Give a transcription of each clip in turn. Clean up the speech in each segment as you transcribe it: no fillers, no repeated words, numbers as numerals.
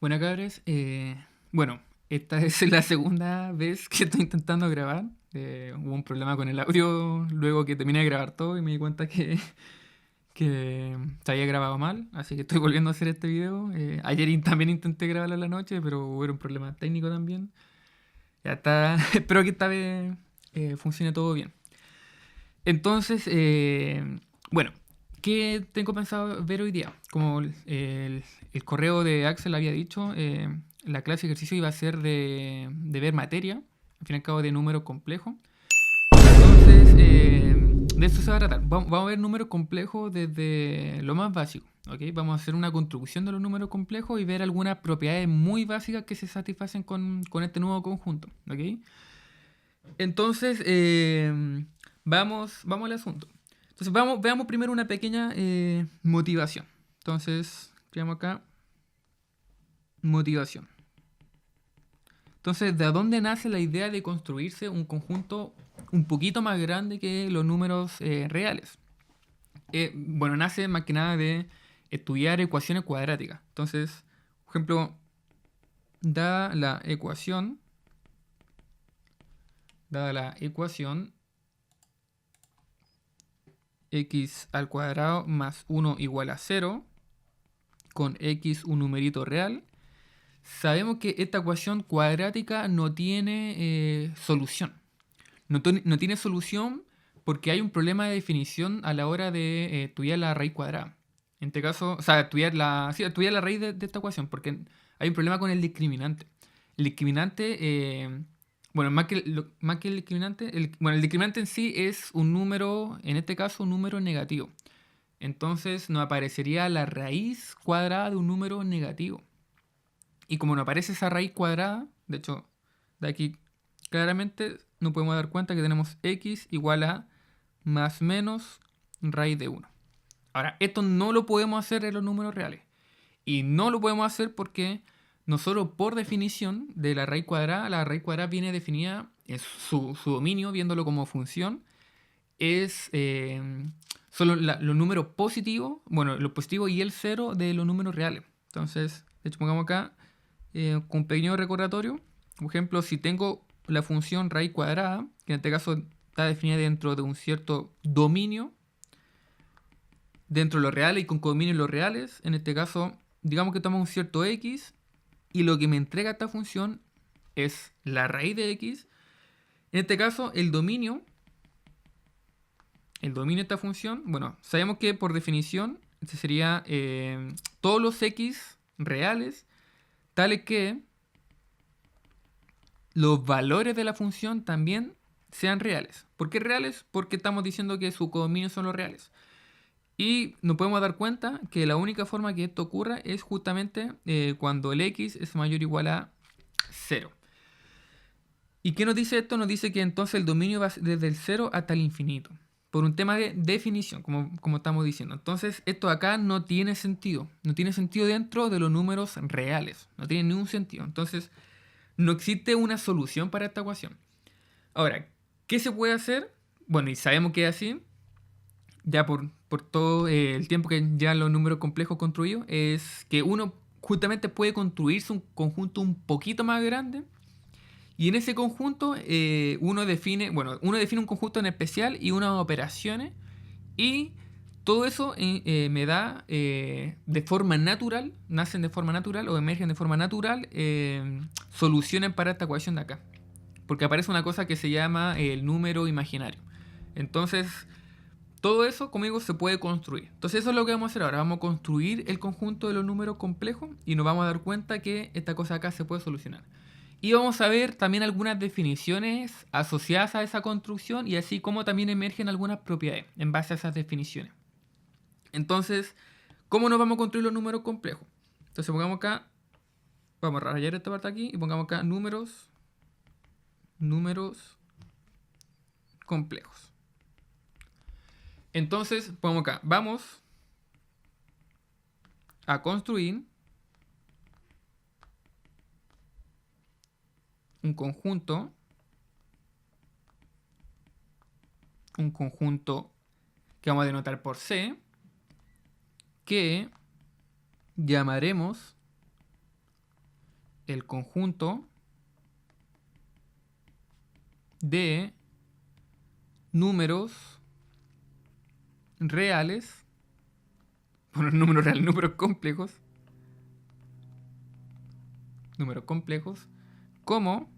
Buenas cabres. Bueno, esta es la segunda vez que estoy intentando grabar. Hubo un problema con el audio luego que terminé de grabar todo y me di cuenta que se había grabado mal, así que estoy volviendo a hacer este video. Ayer también intenté grabarlo en la noche, pero hubo un problema técnico también. Ya está, espero que esta vez funcione todo bien. Entonces, bueno, ¿qué tengo pensado ver hoy día? Como el correo de Axel había dicho, la clase de ejercicio iba a ser de ver materia, al fin y al cabo de números complejos. Entonces, de eso se va a tratar. Vamos a ver números complejos desde lo más básico, ¿ok? Vamos a hacer una construcción de los números complejos y ver algunas propiedades muy básicas que se satisfacen con este nuevo conjunto, ¿ok? Entonces, vamos al asunto. Entonces, veamos primero una pequeña motivación. Entonces, creamos acá motivación. Entonces, ¿de dónde nace la idea de construirse un conjunto un poquito más grande que los números reales? Bueno, nace más que nada de estudiar ecuaciones cuadráticas. Entonces, por ejemplo, dada la ecuación x al cuadrado más 1 igual a 0, con x un numerito real, sabemos que esta ecuación cuadrática no tiene solución. No tiene solución porque hay un problema de definición a la hora de estudiar la raíz cuadrada. En este caso, o sea, estudiar la raíz de esta ecuación, porque hay un problema con el discriminante. El discriminante, bueno, más que el discriminante, bueno, el discriminante en sí es un número, en este caso, un número negativo. Entonces nos aparecería la raíz cuadrada de un número negativo. Y como no aparece esa raíz cuadrada, de hecho, de aquí claramente nos podemos dar cuenta que tenemos x igual a más menos raíz de 1. Ahora, esto no lo podemos hacer en los números reales. Y no lo podemos hacer porque nosotros, por definición de la raíz cuadrada viene definida, es su dominio, viéndolo como función, es solo los números positivos, bueno, los positivos y el cero de los números reales. Entonces, de hecho, pongamos acá con un pequeño recordatorio. Por ejemplo, si tengo la función raíz cuadrada, que en este caso está definida dentro de un cierto dominio, dentro de los reales y con codominio en los reales, en este caso, digamos que tomo un cierto x y lo que me entrega esta función es la raíz de x. En este caso, el dominio de esta función, bueno, sabemos que por definición este sería todos los x reales, tales que los valores de la función también sean reales. ¿Por qué reales? Porque estamos diciendo que su codominio son los reales. Y nos podemos dar cuenta que la única forma que esto ocurra es justamente cuando el x es mayor o igual a 0. ¿Y qué nos dice esto? Nos dice que entonces el dominio va desde el 0 hasta el infinito. Por un tema de definición, como estamos diciendo. Entonces, esto acá no tiene sentido. No tiene sentido dentro de los números reales. No tiene ningún sentido. Entonces, no existe una solución para esta ecuación. Ahora, ¿qué se puede hacer? Bueno, y sabemos que es así, ya por todo el tiempo que ya los números complejos construidos, es que uno justamente puede construirse un conjunto un poquito más grande. Y en ese conjunto uno define un conjunto en especial y unas operaciones. Y todo eso me da de forma natural, nacen de forma natural o emergen de forma natural soluciones para esta ecuación de acá. Porque aparece una cosa que se llama el número imaginario. Entonces, todo eso, como digo, se puede construir. Entonces, eso es lo que vamos a hacer ahora. Vamos a construir el conjunto de los números complejos y nos vamos a dar cuenta que esta cosa acá se puede solucionar. Y vamos a ver también algunas definiciones asociadas a esa construcción y así como también emergen algunas propiedades en base a esas definiciones. Entonces, ¿cómo nos vamos a construir los números complejos? Entonces, pongamos acá, vamos a rayar esta parte aquí y pongamos acá números complejos. Entonces, pongamos acá, vamos a construir un conjunto que vamos a denotar por C, que llamaremos el conjunto de números reales, bueno, números reales, números complejos, como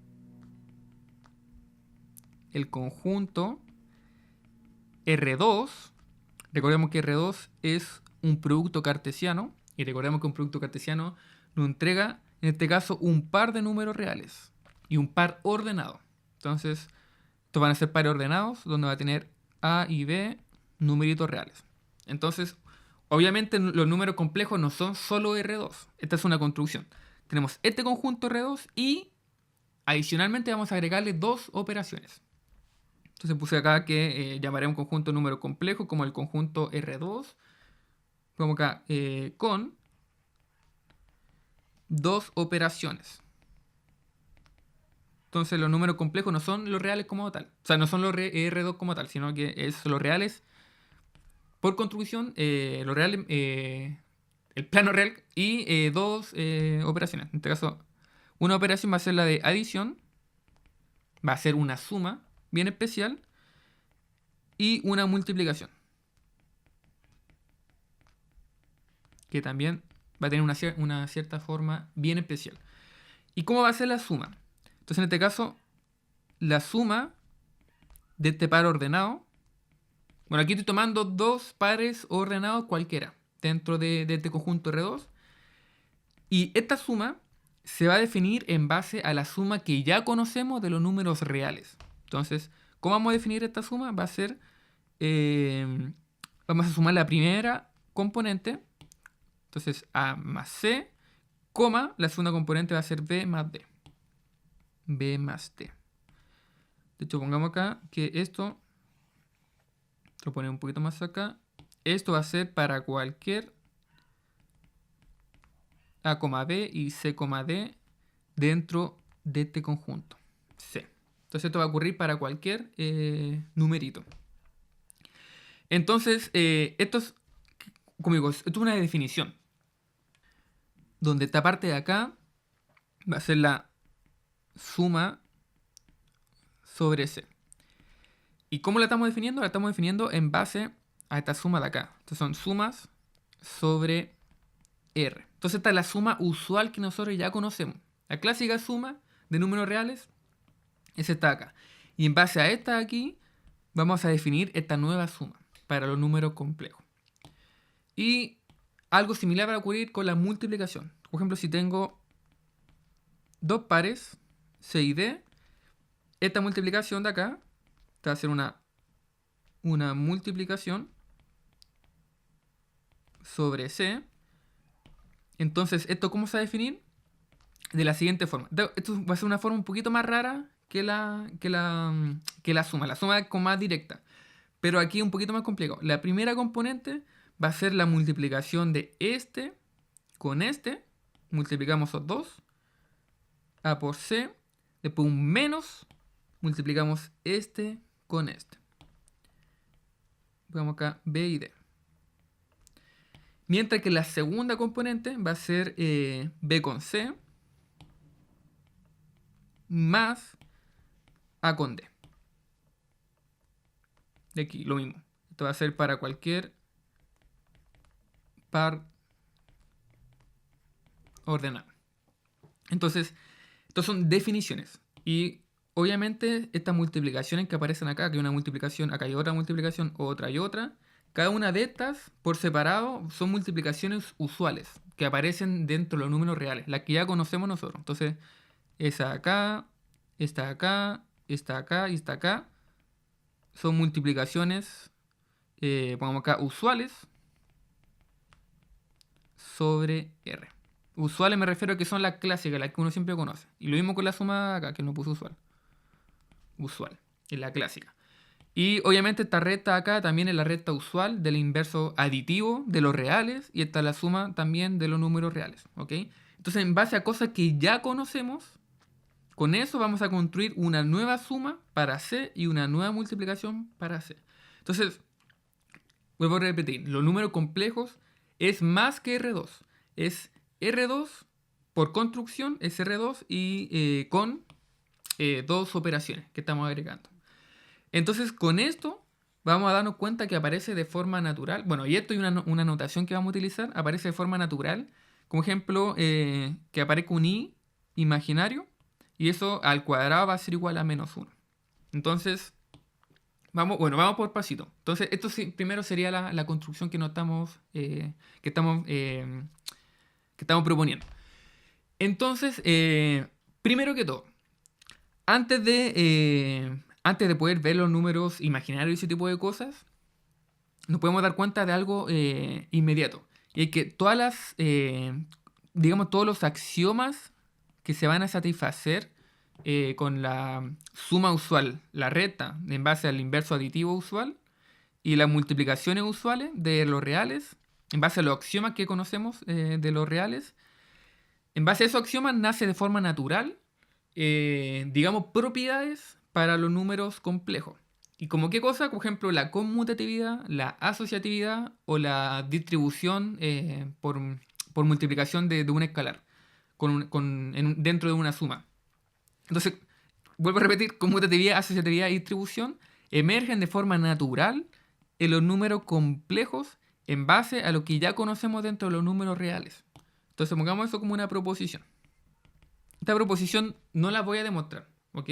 el conjunto R2. Recordemos que R2 es un producto cartesiano, y recordemos que un producto cartesiano nos entrega, en este caso, un par de números reales y un par ordenado. Entonces, estos van a ser pares ordenados, donde va a tener A y B numeritos reales. Entonces, obviamente los números complejos no son solo R2. Esta es una construcción. Tenemos este conjunto R2 y adicionalmente vamos a agregarle dos operaciones. Entonces puse acá que llamaré a un conjunto número complejo como el conjunto R2, como acá, con dos operaciones. Entonces los números complejos no son los reales como tal. O sea, no son los R2 como tal, sino que es los reales por construcción, los reales, el plano real y dos operaciones. En este caso, una operación va a ser la de adición, va a ser una suma bien especial y una multiplicación, que también va a tener una cierta forma bien especial. ¿Y cómo va a ser la suma? Entonces, en este caso, la suma de este par ordenado. Bueno, aquí estoy tomando dos pares ordenados cualquiera dentro de este conjunto R2. Y esta suma se va a definir en base a la suma que ya conocemos de los números reales. Entonces, ¿cómo vamos a definir esta suma? Va a ser, vamos a sumar la primera componente. Entonces, A más C, coma, la segunda componente va a ser B más D. B más D. De hecho, pongamos acá que esto, lo ponemos un poquito más acá. Esto va a ser para cualquier A, B y C, D dentro de este conjunto C. Entonces esto va a ocurrir para cualquier numerito. Entonces, esto es, como digo, esto es una definición. Donde esta parte de acá va a ser la suma sobre C. ¿Y cómo la estamos definiendo? La estamos definiendo en base a esta suma de acá. Entonces son sumas sobre R. Entonces esta es la suma usual que nosotros ya conocemos. La clásica suma de números reales es esta de acá. Y en base a esta de aquí vamos a definir esta nueva suma para los números complejos. Y algo similar va a ocurrir con la multiplicación. Por ejemplo, si tengo dos pares, C y D, esta multiplicación de acá va a ser una multiplicación sobre C. Entonces, ¿esto cómo se va a definir? De la siguiente forma. Esto va a ser una forma un poquito más rara que la suma. La suma es como más directa. Pero aquí un poquito más complicado. La primera componente va a ser la multiplicación de este con este. Multiplicamos los dos. A por C. Después un menos. Multiplicamos este con este. Pongamos acá B y D. Mientras que la segunda componente va a ser B con C más A con D. De aquí, lo mismo. Esto va a ser para cualquier par ordenado. Entonces, estos son definiciones. Y obviamente estas multiplicaciones que aparecen acá, que hay una multiplicación, acá hay otra multiplicación, otra y otra, cada una de estas, por separado, son multiplicaciones usuales que aparecen dentro de los números reales, las que ya conocemos nosotros. Entonces, esa acá, esta acá, esta acá y esta acá son multiplicaciones, pongamos acá, usuales sobre R. Usuales me refiero a que son las clásicas, las que uno siempre conoce. Y lo mismo con la suma acá, que no puso usual. Usual, es la clásica. Y obviamente esta recta acá también es la recta usual del inverso aditivo de los reales. Y esta es la suma también de los números reales. ¿Ok? Entonces, en base a cosas que ya conocemos, con eso vamos a construir una nueva suma para C y una nueva multiplicación para C. Entonces, vuelvo a repetir, los números complejos es más que R2. Es R2 por construcción, SR2, y con dos operaciones que estamos agregando. Entonces, con esto vamos a darnos cuenta que aparece de forma natural. Bueno, y esto y una notación que vamos a utilizar, aparece de forma natural. Como ejemplo, que aparezca un i imaginario, y eso al cuadrado va a ser igual a -1. Entonces, vamos por pasito. Entonces, esto sí, primero sería la construcción que que estamos proponiendo. Entonces, primero que todo, antes de poder ver los números imaginarios y ese tipo de cosas, nos podemos dar cuenta de algo inmediato. Y es que digamos, todos los axiomas que se van a satisfacer con la suma usual, la recta, en base al inverso aditivo usual, y las multiplicaciones usuales de los reales, en base a los axiomas que conocemos de los reales, en base a esos axiomas nace de forma natural, digamos, propiedades para los números complejos. ¿Y como qué cosa? Por ejemplo, la conmutatividad, la asociatividad o la distribución por multiplicación de un escalar dentro de una suma. Entonces, vuelvo a repetir, conmutatividad, asociatividad y distribución emergen de forma natural en los números complejos en base a lo que ya conocemos dentro de los números reales. Entonces, pongamos eso como una proposición. Esta proposición no la voy a demostrar, ¿ok?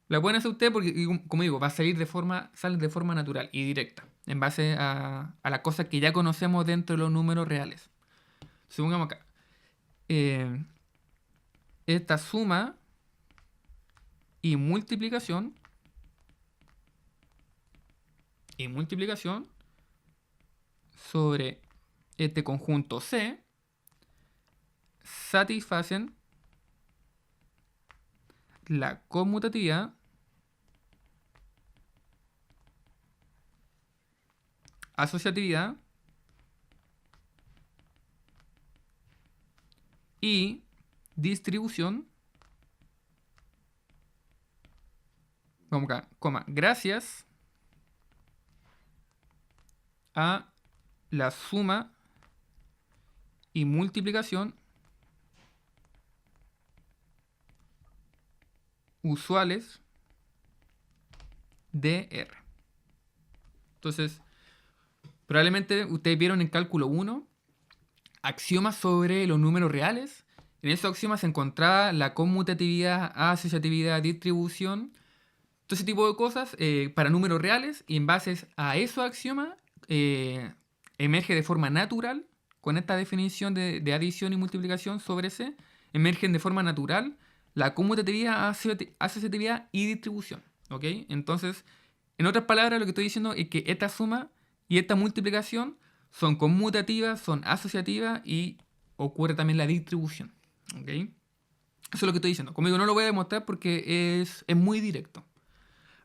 La pueden hacer ustedes porque, como digo, va a sale de forma natural y directa, en base a las cosas que ya conocemos dentro de los números reales. Supongamos acá. Esta suma y multiplicación sobre este conjunto C satisfacen la conmutatividad, asociatividad y distribución, vamos acá, gracias a la suma y multiplicación usuales de R. Entonces, probablemente ustedes vieron en cálculo 1 axiomas sobre los números reales. En esos axiomas se encontraba la conmutatividad, asociatividad, distribución, todo ese tipo de cosas para números reales, y en base a esos axiomas emerge de forma natural, con esta definición de adición y multiplicación sobre C, emergen de forma natural la conmutatividad, asociatividad y distribución. ¿Ok? Entonces, en otras palabras, lo que estoy diciendo es que esta suma y esta multiplicación son conmutativas, son asociativas y ocurre también la distribución. ¿Ok? Eso es lo que estoy diciendo. Como digo, no lo voy a demostrar porque es muy directo.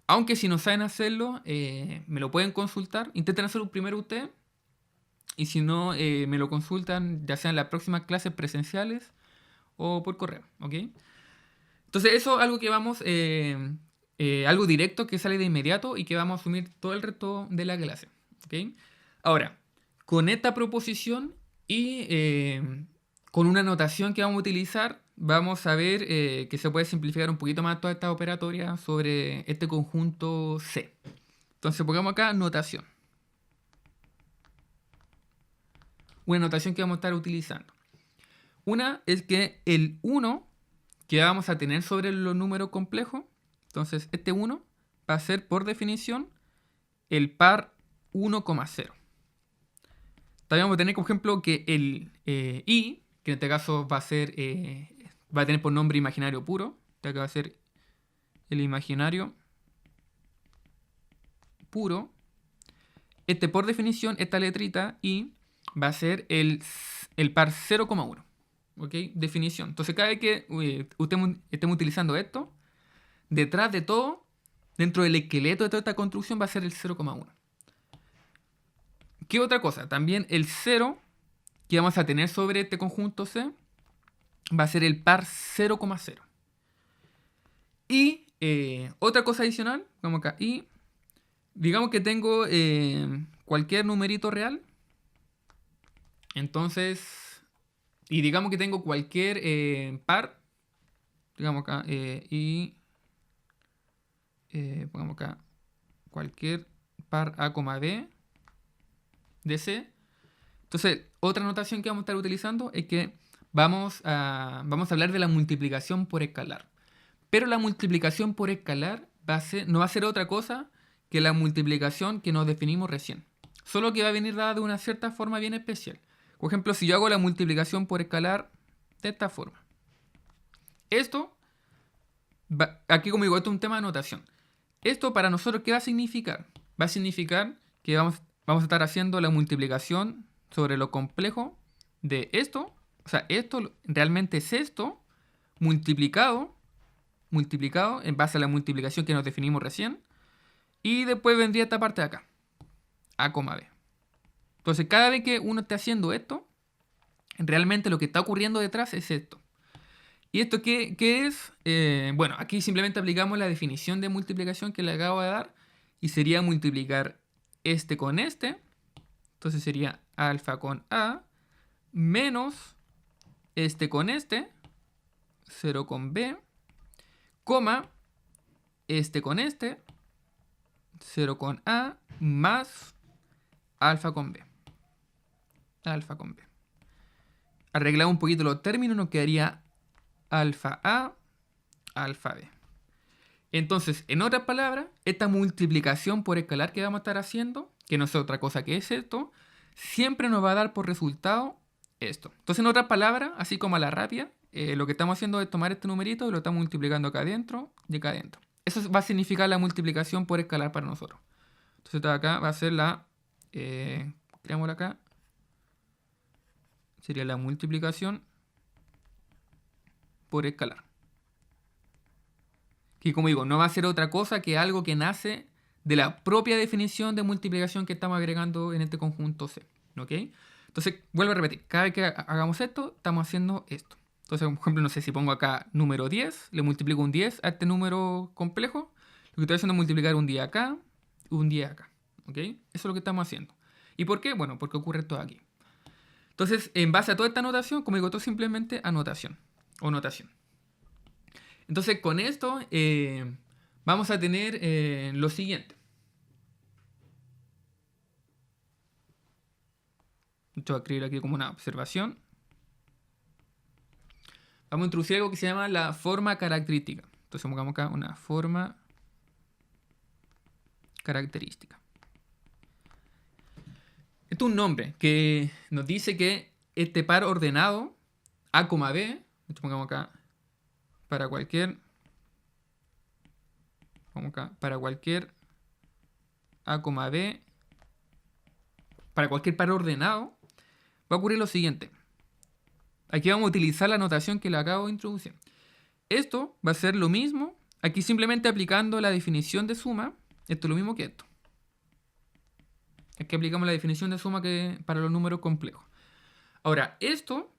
Aunque si no saben hacerlo, me lo pueden consultar. Intenten hacerlo primero ustedes. Y si no, me lo consultan ya sea en las próximas clases presenciales o por correo. ¿Ok? Entonces eso es algo que vamos... algo directo que sale de inmediato y que vamos a asumir todo el resto de la clase. ¿Ok? Ahora, con esta proposición y con una notación que vamos a utilizar, vamos a ver que se puede simplificar un poquito más toda esta operatoria sobre este conjunto C. Entonces pongamos acá notación. Una notación que vamos a estar utilizando. Una es que el 1 que vamos a tener sobre los números complejos, entonces este 1 va a ser por definición el par 1,0. También vamos a tener como ejemplo que el i, que en este caso va a tener por nombre imaginario puro, que va a ser el imaginario puro. Por definición, esta letrita i va a ser el par 0,1. ¿Ok? Definición. Entonces cada vez que estemos utilizando esto, detrás de todo, dentro del esqueleto de toda esta construcción va a ser el 0,1. ¿Qué otra cosa? También el 0 que vamos a tener sobre este conjunto C va a ser el par 0,0. Y otra cosa adicional, vamos acá, y digamos que tengo cualquier numerito real. Entonces, Y digamos que tengo cualquier par, digamos acá, pongamos acá, cualquier par A, B de C. Entonces, otra notación que vamos a estar utilizando es que vamos a hablar de la multiplicación por escalar. Pero la multiplicación por escalar no va a ser otra cosa que la multiplicación que nos definimos recién. Solo que va a venir dada de una cierta forma bien especial. Por ejemplo, si yo hago la multiplicación por escalar de esta forma. Esto, aquí como digo, esto es un tema de notación. Esto para nosotros, ¿qué va a significar? Va a significar que vamos a estar haciendo la multiplicación sobre lo complejo de esto. O sea, esto realmente es esto multiplicado en base a la multiplicación que nos definimos recién. Y después vendría esta parte de acá, A, B. Entonces, cada vez que uno esté haciendo esto, realmente lo que está ocurriendo detrás es esto. ¿Y esto qué es? Bueno, aquí simplemente aplicamos la definición de multiplicación que le acabo de dar. Y sería multiplicar este con este. Entonces sería alfa con A menos este con este, 0 con B, coma este con este, 0 con A, más alfa con B. Alfa con B. Arreglamos un poquito los términos, nos quedaría alfa A, alfa B. Entonces, en otras palabras, esta multiplicación por escalar que vamos a estar haciendo, que no es otra cosa que es esto, siempre nos va a dar por resultado esto. Entonces, en otras palabras, así como a la rápida, lo que estamos haciendo es tomar este numerito y lo estamos multiplicando acá adentro y acá adentro. Eso va a significar la multiplicación por escalar para nosotros. Entonces, acá va a ser creámosla acá. Sería la multiplicación por escalar. Que como digo, no va a ser otra cosa que algo que nace de la propia definición de multiplicación que estamos agregando en este conjunto C. ¿Ok? Entonces, vuelvo a repetir. Cada vez que hagamos esto, estamos haciendo esto. Entonces, por ejemplo, no sé si pongo acá número 10, le multiplico un 10 a este número complejo. Lo que estoy haciendo es multiplicar un 10 acá y un 10 acá. ¿Ok? Eso es lo que estamos haciendo. ¿Y por qué? Bueno, porque ocurre todo aquí. Entonces, en base a toda esta anotación, como digo, esto es simplemente anotación o notación. Entonces, con esto vamos a tener lo siguiente. Esto voy a escribir aquí como una observación. Vamos a introducir algo que se llama la forma característica. Entonces, pongamos acá una forma característica. Esto es un nombre que nos dice que este par ordenado A, B, esto pongamos acá para cualquier, para cualquier A, B, para cualquier par ordenado, va a ocurrir lo siguiente. Aquí vamos a utilizar la notación que le acabo de introducir. Esto va a ser lo mismo, aquí simplemente aplicando la definición de suma, esto es lo mismo que esto. Aquí aplicamos la definición de suma que para los números complejos. Ahora, esto,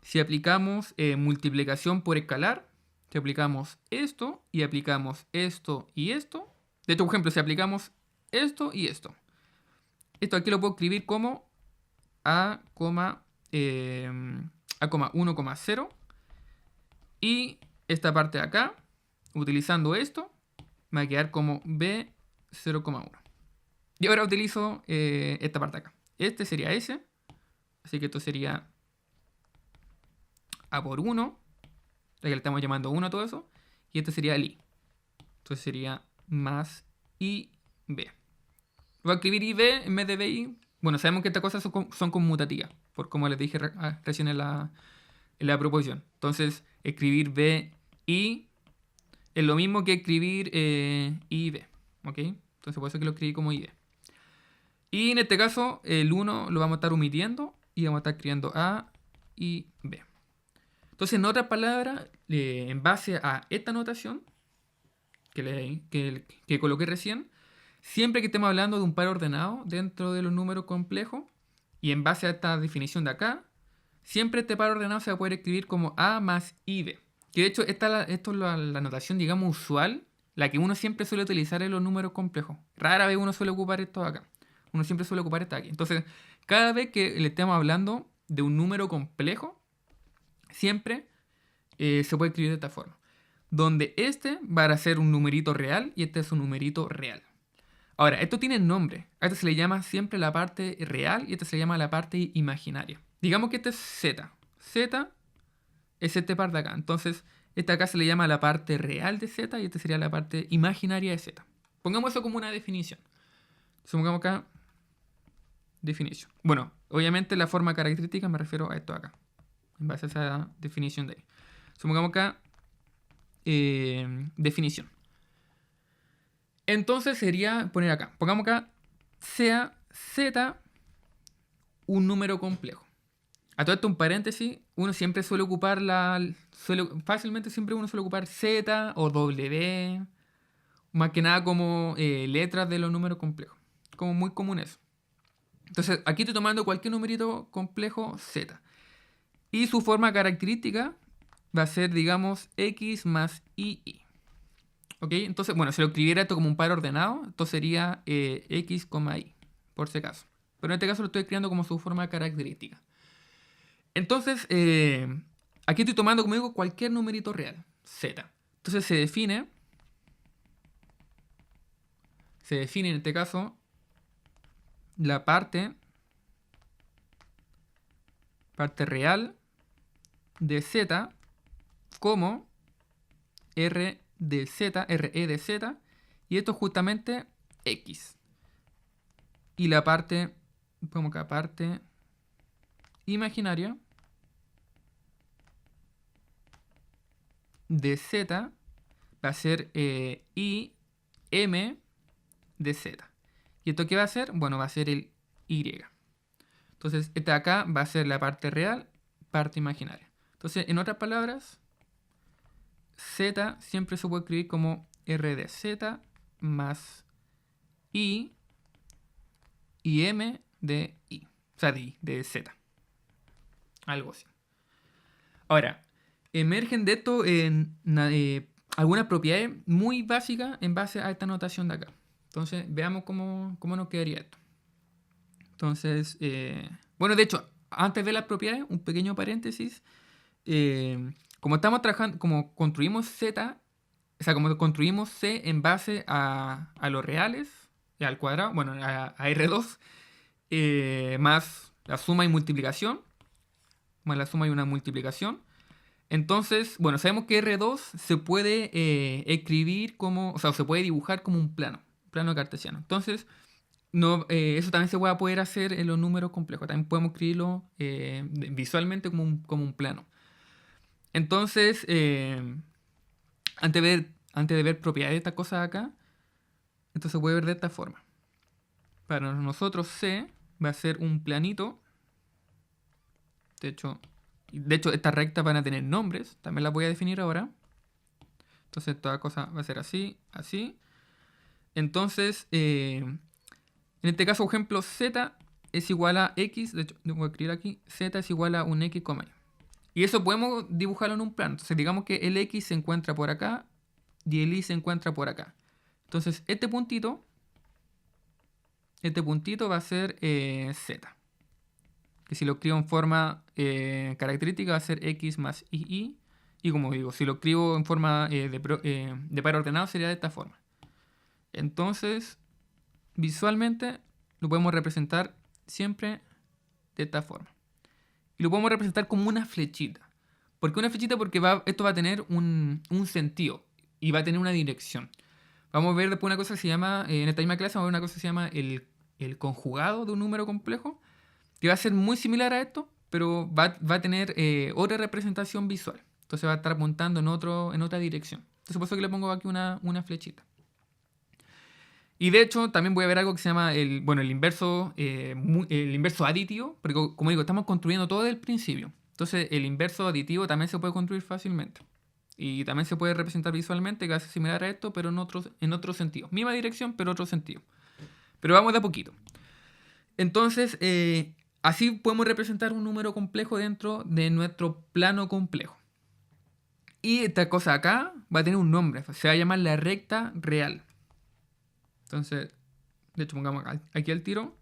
si aplicamos multiplicación por escalar, si aplicamos esto y aplicamos esto y esto, de hecho, por ejemplo, si aplicamos esto y esto aquí lo puedo escribir como A, 1,0 y esta parte de acá, utilizando esto, me va a quedar como B 0,1. Y ahora utilizo esta parte de acá. Este sería S, así que esto sería A por 1, ya que le estamos llamando 1 a todo eso, y este sería el I. Entonces sería más IB. Voy a escribir IB en vez de BI. Bueno, sabemos que estas cosas son conmutativas, por como les dije recién en la proposición. Entonces, escribir BI es lo mismo que escribir IB. ¿Ok? Entonces, por eso que lo escribí como IB. Y en este caso, el 1 lo vamos a estar omitiendo y vamos a estar escribiendo A y B. Entonces, en otras palabras, en base a esta notación que coloqué recién, siempre que estemos hablando de un par ordenado dentro de los números complejos, y en base a esta definición de acá, siempre este par ordenado se va a poder escribir como A más IB. Que de hecho, esto es la notación, digamos, usual, la que uno siempre suele utilizar en los números complejos. Rara vez uno suele ocupar esto de acá. Uno siempre suele ocupar esta aquí. Entonces, cada vez que le estemos hablando de un número complejo, siempre se puede escribir de esta forma. Donde este va a ser un numerito real y este es un numerito real. Ahora, esto tiene nombre. A este se le llama siempre la parte real y este se le llama la parte imaginaria. Digamos que este es Z. Z es este par de acá. Entonces, esta acá se le llama la parte real de Z y esta sería la parte imaginaria de Z. Pongamos eso como una definición. Supongamos acá, definición. Bueno, obviamente la forma característica me refiero a esto acá. En base a esa definición de ahí. Supongamos acá, definición. Entonces sería poner acá. Pongamos acá, sea Z un número complejo. A todo esto un paréntesis, uno siempre suele ocupar fácilmente siempre uno suele ocupar Z o W, más que nada como letras de los números complejos. Como muy común eso. Entonces aquí estoy tomando cualquier numerito complejo Z. Y su forma característica va a ser, digamos, X más II. ¿Ok? Entonces, bueno, si lo escribiera esto como un par ordenado, esto sería X, Y, por si acaso. Pero en este caso lo estoy escribiendo como su forma característica. Entonces, aquí estoy tomando, como digo, cualquier numerito real, Z. Entonces se define en este caso la parte real de Z como R de Z, RE de Z, y esto es justamente X. Y la parte, como que parte imaginaria de Z va a ser IM de Z. ¿Y esto qué va a ser? Bueno, va a ser el Y. Entonces, esta de acá va a ser la parte real, parte imaginaria. Entonces, en otras palabras, Z siempre se puede escribir como R de Z más I y M de I. O sea, de Z. Algo así. Ahora, emergen de esto algunas propiedades muy básicas en base a esta notación de acá. Entonces, veamos cómo nos quedaría esto. Entonces, bueno, de hecho, antes de las propiedades, un pequeño paréntesis. Como estamos trabajando, como construimos Z, o sea, como construimos C en base a los reales, al cuadrado, bueno, a R2, más la suma y multiplicación, más la suma y una multiplicación. Entonces, bueno, sabemos que R2 se puede escribir como, o sea, se puede dibujar como un plano cartesiano. Entonces, no, eso también se va a poder hacer en los números complejos. También podemos escribirlo visualmente como un plano. Entonces, antes de ver propiedades de estas cosas acá, esto se puede ver de esta forma. Para nosotros C va a ser un planito. De hecho, estas rectas van a tener nombres. También las voy a definir ahora. Entonces, toda cosa va a ser así, así. Entonces, en este caso, por ejemplo, Z es igual a X. De hecho, voy a escribir aquí. Z es igual a un X, y eso podemos dibujarlo en un plano. Entonces, digamos que el X se encuentra por acá y el Y se encuentra por acá. Entonces, este puntito va a ser Z. Que si lo escribo en forma característica va a ser X más II. Y como digo, si lo escribo en forma de par ordenado sería de esta forma. Entonces, visualmente lo podemos representar siempre de esta forma. Y lo podemos representar como una flechita. ¿Por qué una flechita? Porque esto va a tener un sentido y va a tener una dirección. Vamos a ver después una cosa que se llama, en esta misma clase, vamos a ver una cosa que se llama el conjugado de un número complejo, que va a ser muy similar a esto, pero va a tener otra representación visual. Entonces va a estar apuntando en otra dirección. Entonces por eso que le pongo aquí una flechita. Y de hecho también voy a ver algo que se llama el inverso aditivo, porque como digo, estamos construyendo todo desde el principio. Entonces el inverso aditivo también se puede construir fácilmente. Y también se puede representar visualmente, que va a ser similar a esto, pero en otro sentido. Misma dirección, pero otro sentido. Pero vamos de a poquito. Entonces, así podemos representar un número complejo dentro de nuestro plano complejo. Y esta cosa acá va a tener un nombre. Se va a llamar la recta real. Entonces, de hecho, pongamos aquí el tiro.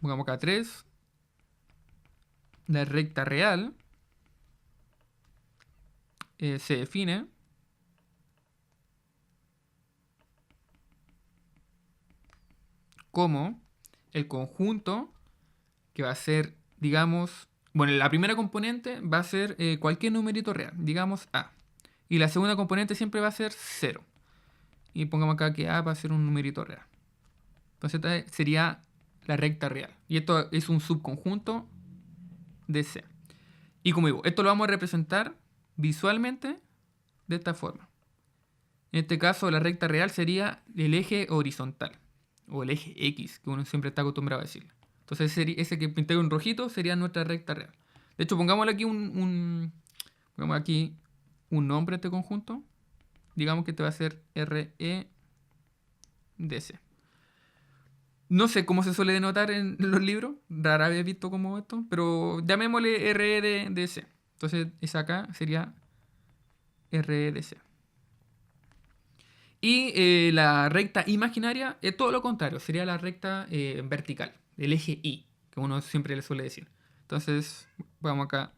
pongamos acá 3, la recta real se define como el conjunto que va a ser, digamos, bueno, la primera componente va a ser cualquier numerito real, digamos A. Y la segunda componente siempre va a ser 0. Y pongamos acá que A va a ser un numerito real. Entonces esta sería la recta real. Y esto es un subconjunto de C. Y como digo, esto lo vamos a representar visualmente de esta forma. En este caso, la recta real sería el eje horizontal. O el eje X, que uno siempre está acostumbrado a decirle. Entonces ese que pinté en rojito sería nuestra recta real. De hecho, pongámosle aquí pongamos aquí un nombre a este conjunto. Digamos que este va a ser REDC. No sé cómo se suele denotar en los libros. Rara vez he visto como esto. Pero llamémosle REDC. Entonces esa acá sería REDC. Y la recta imaginaria es todo lo contrario. Sería la recta vertical. El eje Y. Que uno siempre le suele decir. Entonces, vamos acá.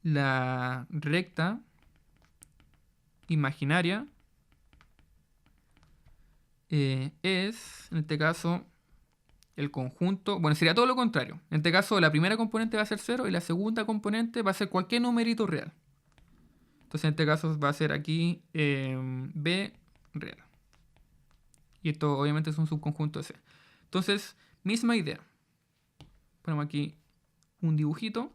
La recta imaginaria es, en este caso, el conjunto. Bueno, sería todo lo contrario. En este caso, la primera componente va a ser 0 y la segunda componente va a ser cualquier numerito real. Entonces, en este caso, va a ser aquí B real. Y esto, obviamente, es un subconjunto de C. Entonces, misma idea. Ponemos aquí un dibujito.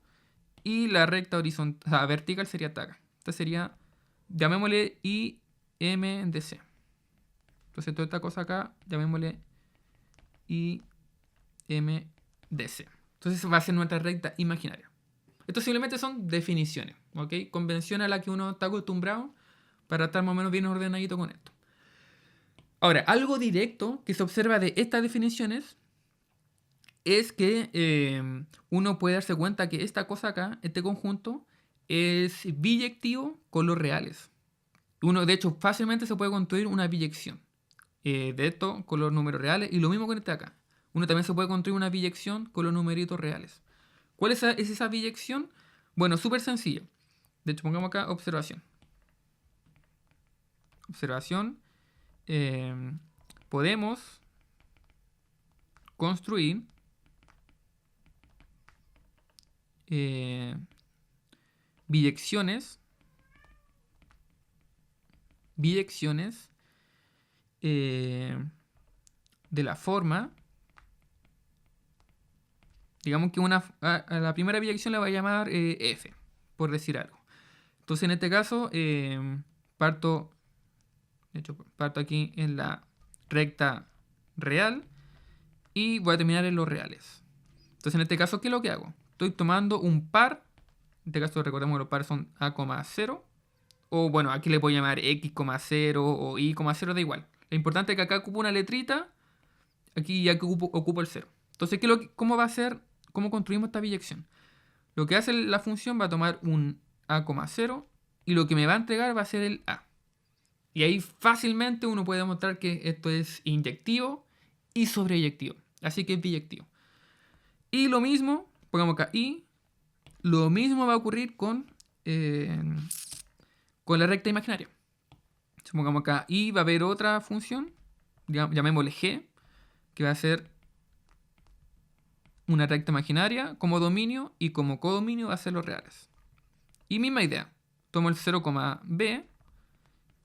Y la recta horizontal, o sea, vertical sería acá. Esta sería, llamémosle IMDC. Entonces toda esta cosa acá, llamémosle IMDC. Entonces va a ser nuestra recta imaginaria. Esto simplemente son definiciones, ¿ok? Convenciones a las que uno está acostumbrado para estar más o menos bien ordenadito con esto. Ahora, algo directo que se observa de estas definiciones es que uno puede darse cuenta que esta cosa acá, este conjunto, es biyectivo con los reales. Uno, de hecho, fácilmente se puede construir una biyección de esto con los números reales. Y lo mismo con este acá. Uno también se puede construir una biyección con los numeritos reales. ¿Cuál es esa biyección? Bueno, súper sencillo. De hecho, pongamos acá observación. Observación. Podemos construir biyecciones de la forma, digamos que a la primera biyección la va a llamar f, por decir algo. Entonces en este caso parto aquí en la recta real y voy a terminar en los reales. Entonces en este caso, ¿qué es lo que hago? Estoy tomando un par, en este caso recordemos que los pares son A,0, o bueno, aquí le puedo llamar X,0 o Y,0, da igual. Lo importante es que acá ocupo una letrita, aquí ya que ocupo el 0. Entonces, ¿cómo va a ser? ¿Cómo construimos esta biyección? Lo que hace la función va a tomar un A,0 y lo que me va a entregar va a ser el A. Y ahí fácilmente uno puede demostrar que esto es inyectivo y sobreyectivo. Así que es biyectivo. Y lo mismo, pongamos acá Y, lo mismo va a ocurrir con la recta imaginaria. Supongamos acá Y va a haber otra función, llamémosle G, que va a ser una recta imaginaria como dominio y como codominio va a ser los reales. Y misma idea, tomo el 0,b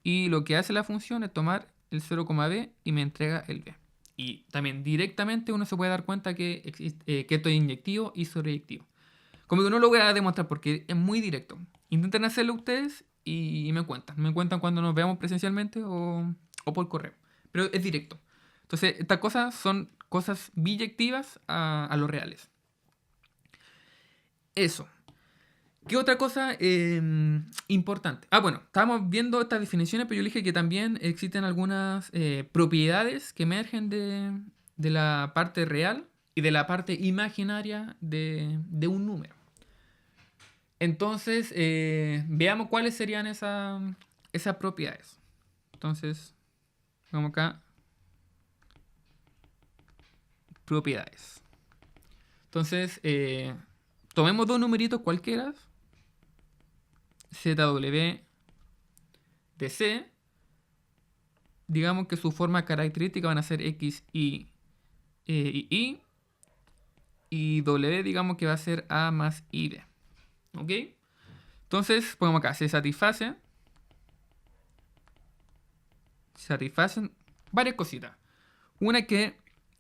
y lo que hace la función es tomar el 0,b y me entrega el b. Y también directamente uno se puede dar cuenta que esto es inyectivo y sobreyectivo. Como que no lo voy a demostrar porque es muy directo. Intenten hacerlo ustedes y me cuentan. Me cuentan cuando nos veamos presencialmente o por correo. Pero es directo. Entonces, estas cosas son cosas biyectivas a los reales. Eso. ¿Qué otra cosa importante? Bueno, estábamos viendo estas definiciones, pero yo dije que también existen algunas propiedades que emergen de la parte real y de la parte imaginaria de un número. Entonces, veamos cuáles serían esas propiedades. Entonces, vamos acá. Propiedades. Entonces, tomemos dos numeritos cualquiera, ZW de C, digamos que su forma característica van a ser X, Y, y W digamos que va a ser A más IB. ¿Ok? Entonces, ponemos acá, se satisfacen varias cositas. Una que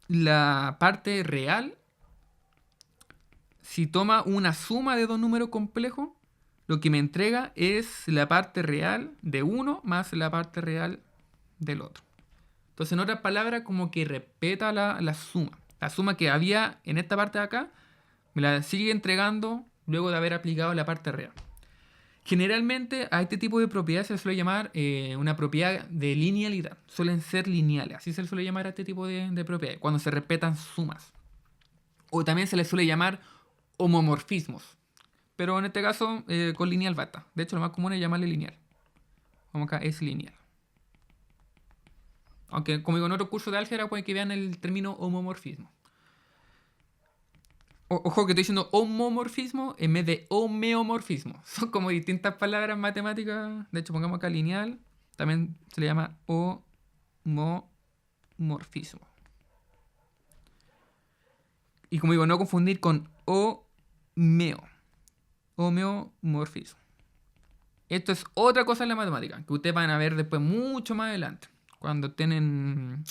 la parte real, si toma una suma de dos números complejos, lo que me entrega es la parte real de uno más la parte real del otro. Entonces, en otras palabras, como que respeta la suma. La suma que había en esta parte de acá, me la sigue entregando luego de haber aplicado la parte real. Generalmente a este tipo de propiedades se le suele llamar una propiedad de linealidad. Suelen ser lineales, así se le suele llamar a este tipo de propiedades, cuando se respetan sumas. O también se le suele llamar homomorfismos. Pero en este caso con lineal basta. De hecho lo más común es llamarle lineal. Como acá es lineal. Aunque como digo en otro curso de álgebra pueden que vean el término homomorfismo. Ojo que estoy diciendo homomorfismo en vez de homeomorfismo. Son como distintas palabras matemáticas. De hecho, pongamos acá lineal. También se le llama homomorfismo. Y como digo, no confundir con homeomorfismo. Esto es otra cosa en la matemática, que ustedes van a ver después mucho más adelante. Cuando tienen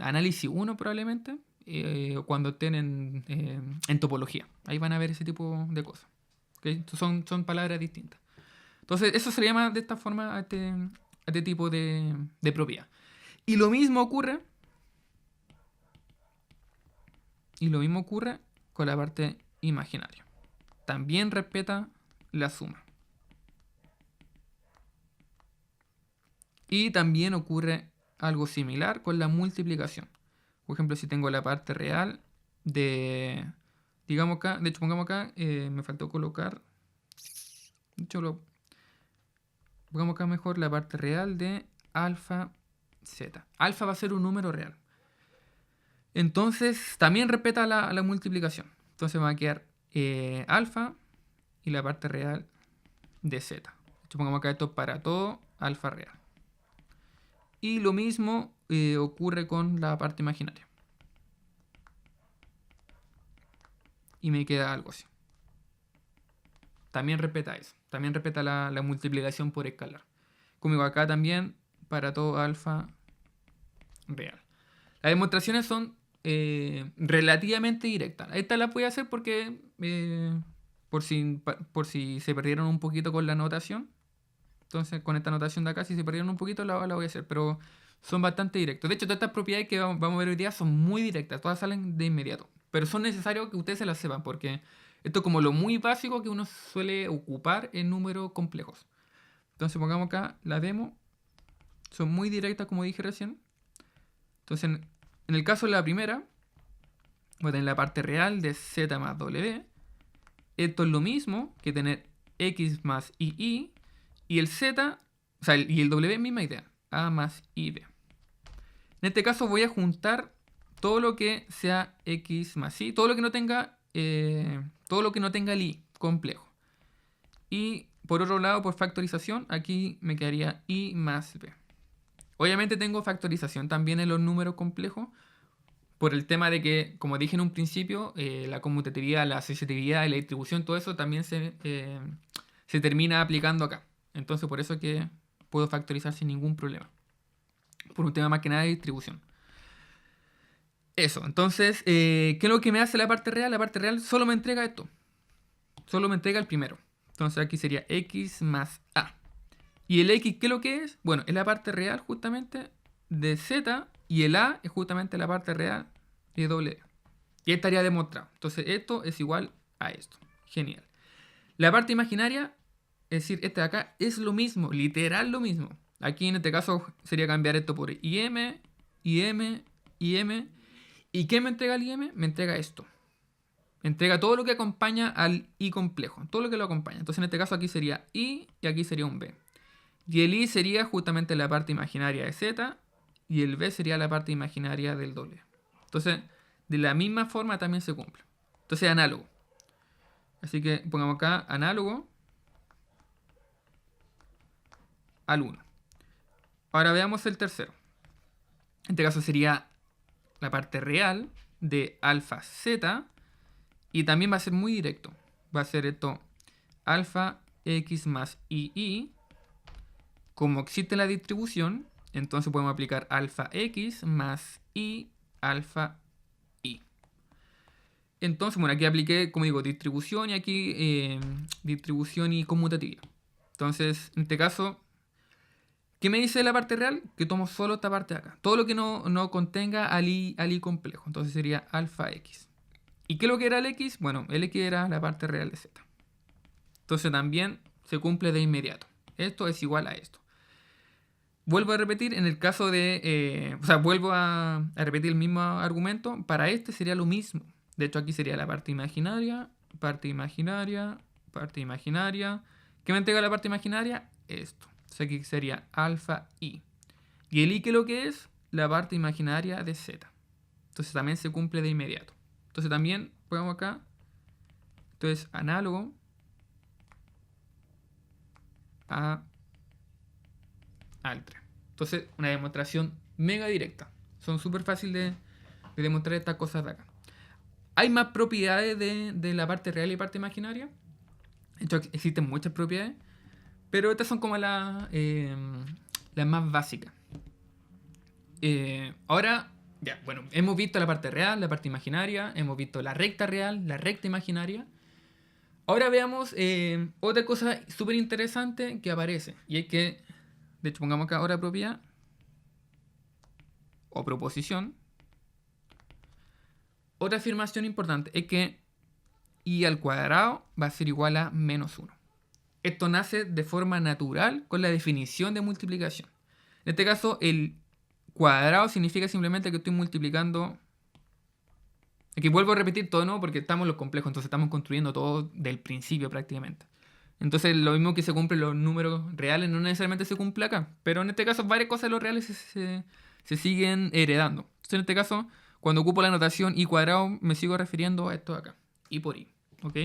análisis 1 probablemente. O cuando tienen en topología. Ahí van a ver ese tipo de cosas. ¿Okay? Son palabras distintas. Entonces, eso se le llama de esta forma a este tipo de propiedad. Y lo mismo ocurre con la parte imaginaria. También respeta la suma. Y también ocurre algo similar con la multiplicación. Por ejemplo, si tengo la parte real de... Digamos acá, de hecho pongamos acá, me faltó colocar... De hecho, pongamos acá mejor la parte real de alfa z. Alfa va a ser un número real. Entonces, también respeta la multiplicación. Entonces va a quedar alfa y la parte real de z. De hecho, pongamos acá esto para todo alfa real. Y lo mismo ocurre con la parte imaginaria. Y me queda algo así. También respeta eso. También respeta la multiplicación por escalar. Como digo, acá también para todo alfa real. Las demostraciones son relativamente directas. Esta la voy a hacer porque por si se perdieron un poquito con la notación. Entonces con esta notación de acá, si se perdieron un poquito, la voy a hacer. Pero son bastante directos. De hecho, todas estas propiedades que vamos a ver hoy día son muy directas. Todas salen de inmediato. Pero son necesarios que ustedes se las sepan porque esto es como lo muy básico que uno suele ocupar en números complejos. Entonces pongamos acá la demo. Son muy directas como dije recién. Entonces en el caso de la primera, voy a tener la parte real de z más w. Esto es lo mismo que tener x más y el z, o sea, y el w es misma idea, a más ib. En este caso voy a juntar todo lo que sea x más y, todo lo que no tenga el y complejo. Y por otro lado, por factorización, aquí me quedaría y más b. Obviamente tengo factorización también en los números complejos, por el tema de que, como dije en un principio, la conmutatividad, la asociatividad y la distribución, todo eso también se termina aplicando acá. Entonces por eso que puedo factorizar sin ningún problema. Por un tema más que nada de distribución. Eso, entonces, ¿qué es lo que me hace la parte real? La parte real solo me entrega esto. Solo me entrega el primero. Entonces aquí sería x más a. ¿Y el x qué es lo que es? Bueno, es la parte real justamente de z y el a es justamente la parte real de w. Y estaría demostrado. Entonces esto es igual a esto. Genial. La parte imaginaria, es decir, esta de acá, es lo mismo, literal lo mismo. Aquí en este caso sería cambiar esto por im, im, im. ¿Y qué me entrega el im? Me entrega esto. Me entrega todo lo que acompaña al i complejo. Todo lo que lo acompaña. Entonces en este caso aquí sería i y aquí sería un b. Y el i sería justamente la parte imaginaria de z y el b sería la parte imaginaria del doble. Entonces, de la misma forma también se cumple. Entonces, análogo. Así que pongamos acá análogo al 1. Ahora veamos el tercero. En este caso sería la parte real de alfa z. Y también va a ser muy directo. Va a ser esto alfa x más i. Como existe la distribución, entonces podemos aplicar alfa x más i alfa i. Entonces, bueno, aquí apliqué, como digo, distribución y aquí distribución y conmutativa. Entonces, en este caso, ¿qué me dice la parte real? Que tomo solo esta parte de acá. Todo lo que no contenga al i complejo. Entonces sería alfa x. ¿Y qué es lo que era el x? Bueno, el x era la parte real de z. Entonces también se cumple de inmediato. Esto es igual a esto. Vuelvo a repetir, en el caso de... vuelvo a repetir el mismo argumento. Para este sería lo mismo. De hecho, aquí sería la parte imaginaria, parte imaginaria, parte imaginaria. ¿Qué me entrega la parte imaginaria? Esto. O sea, aquí sería alfa i. Y el i, ¿qué es lo que es? La parte imaginaria de z. Entonces también se cumple de inmediato. Entonces también ponemos acá. Entonces, análogo al 3. Entonces, una demostración mega directa. Son súper fáciles de demostrar estas cosas de acá. Hay más propiedades de la parte real y parte imaginaria. De hecho, existen muchas propiedades. Pero estas son como las más básicas. Ahora, ya, bueno, hemos visto la parte real, la parte imaginaria. Hemos visto la recta real, la recta imaginaria. Ahora veamos otra cosa súper interesante que aparece. Y es que, de hecho, pongamos acá ahora propiedad o proposición. Otra afirmación importante es que i al cuadrado va a ser igual a menos 1. Esto nace de forma natural con la definición de multiplicación. En este caso, el cuadrado significa simplemente que estoy multiplicando... Aquí vuelvo a repetir todo, ¿no? Porque estamos en los complejos, entonces estamos construyendo todo del principio prácticamente. Entonces, lo mismo que se cumple en los números reales no necesariamente se cumple acá. Pero en este caso, varias cosas de los reales se siguen heredando. Entonces, en este caso, cuando ocupo la notación i cuadrado, me sigo refiriendo a esto de acá. I por i. ¿Ok?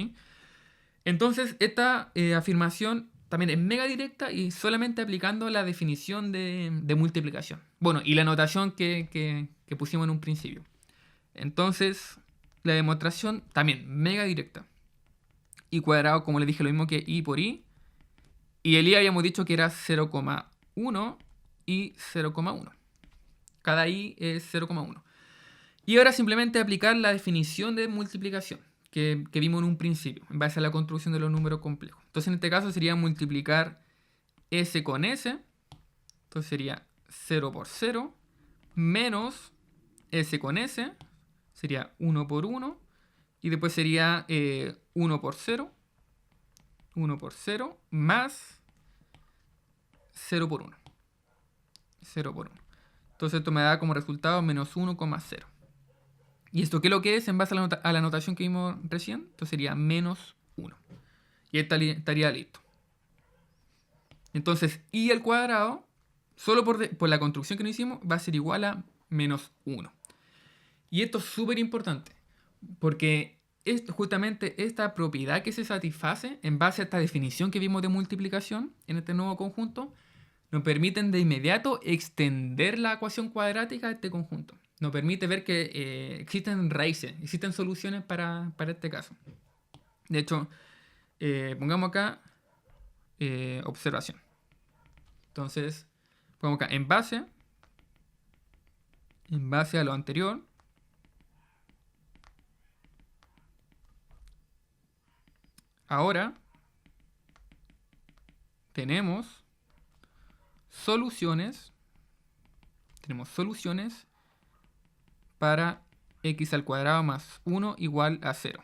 Entonces, esta afirmación también es mega directa y solamente aplicando la definición de multiplicación. Bueno, y la notación que pusimos en un principio. Entonces, la demostración también mega directa. I cuadrado, como les dije, lo mismo que i por i. Y el i habíamos dicho que era 0,1 y 0,1. Cada i es 0,1. Y ahora simplemente aplicar la definición de multiplicación que vimos en un principio, en base a la construcción de los números complejos. Entonces, en este caso sería multiplicar s con s. Entonces sería 0 por 0 menos s con s. Sería 1 por 1. Y después sería 1 por 0. 1 por 0 más 0 por 1. 0 por 1. Entonces esto me da como resultado menos 1,0. ¿Y esto qué es lo que es en base a la notación que vimos recién? Entonces sería menos 1. Y estaría listo. Entonces i al cuadrado, solo por la construcción que nos hicimos, va a ser igual a menos 1. Y esto es súper importante, porque justamente esta propiedad que se satisface en base a esta definición que vimos de multiplicación en este nuevo conjunto, nos permiten de inmediato extender la ecuación cuadrática a este conjunto. Nos permite ver que existen raíces, existen soluciones para este caso. De hecho, pongamos acá observación. Entonces, pongamos acá en base a lo anterior, ahora tenemos soluciones para x al cuadrado más 1 igual a 0.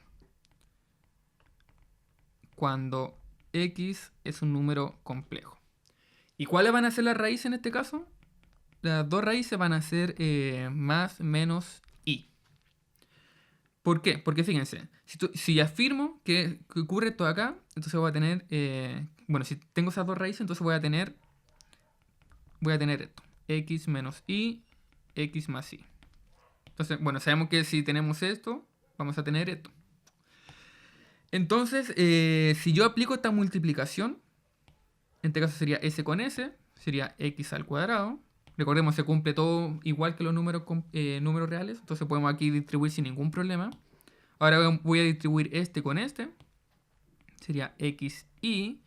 Cuando x es un número complejo. ¿Y cuáles van a ser las raíces en este caso? Las dos raíces van a ser más menos i. ¿Por qué? Porque fíjense, si afirmo que ocurre esto acá, entonces voy a tener, bueno, si tengo esas dos raíces, entonces voy a tener esto, x menos i, x más i. Entonces, bueno, sabemos que si tenemos esto, vamos a tener esto. Entonces, si yo aplico esta multiplicación, en este caso sería s con s, sería x al cuadrado. Recordemos, se cumple todo igual que los números reales, entonces podemos aquí distribuir sin ningún problema. Ahora voy a distribuir este con este, sería xy.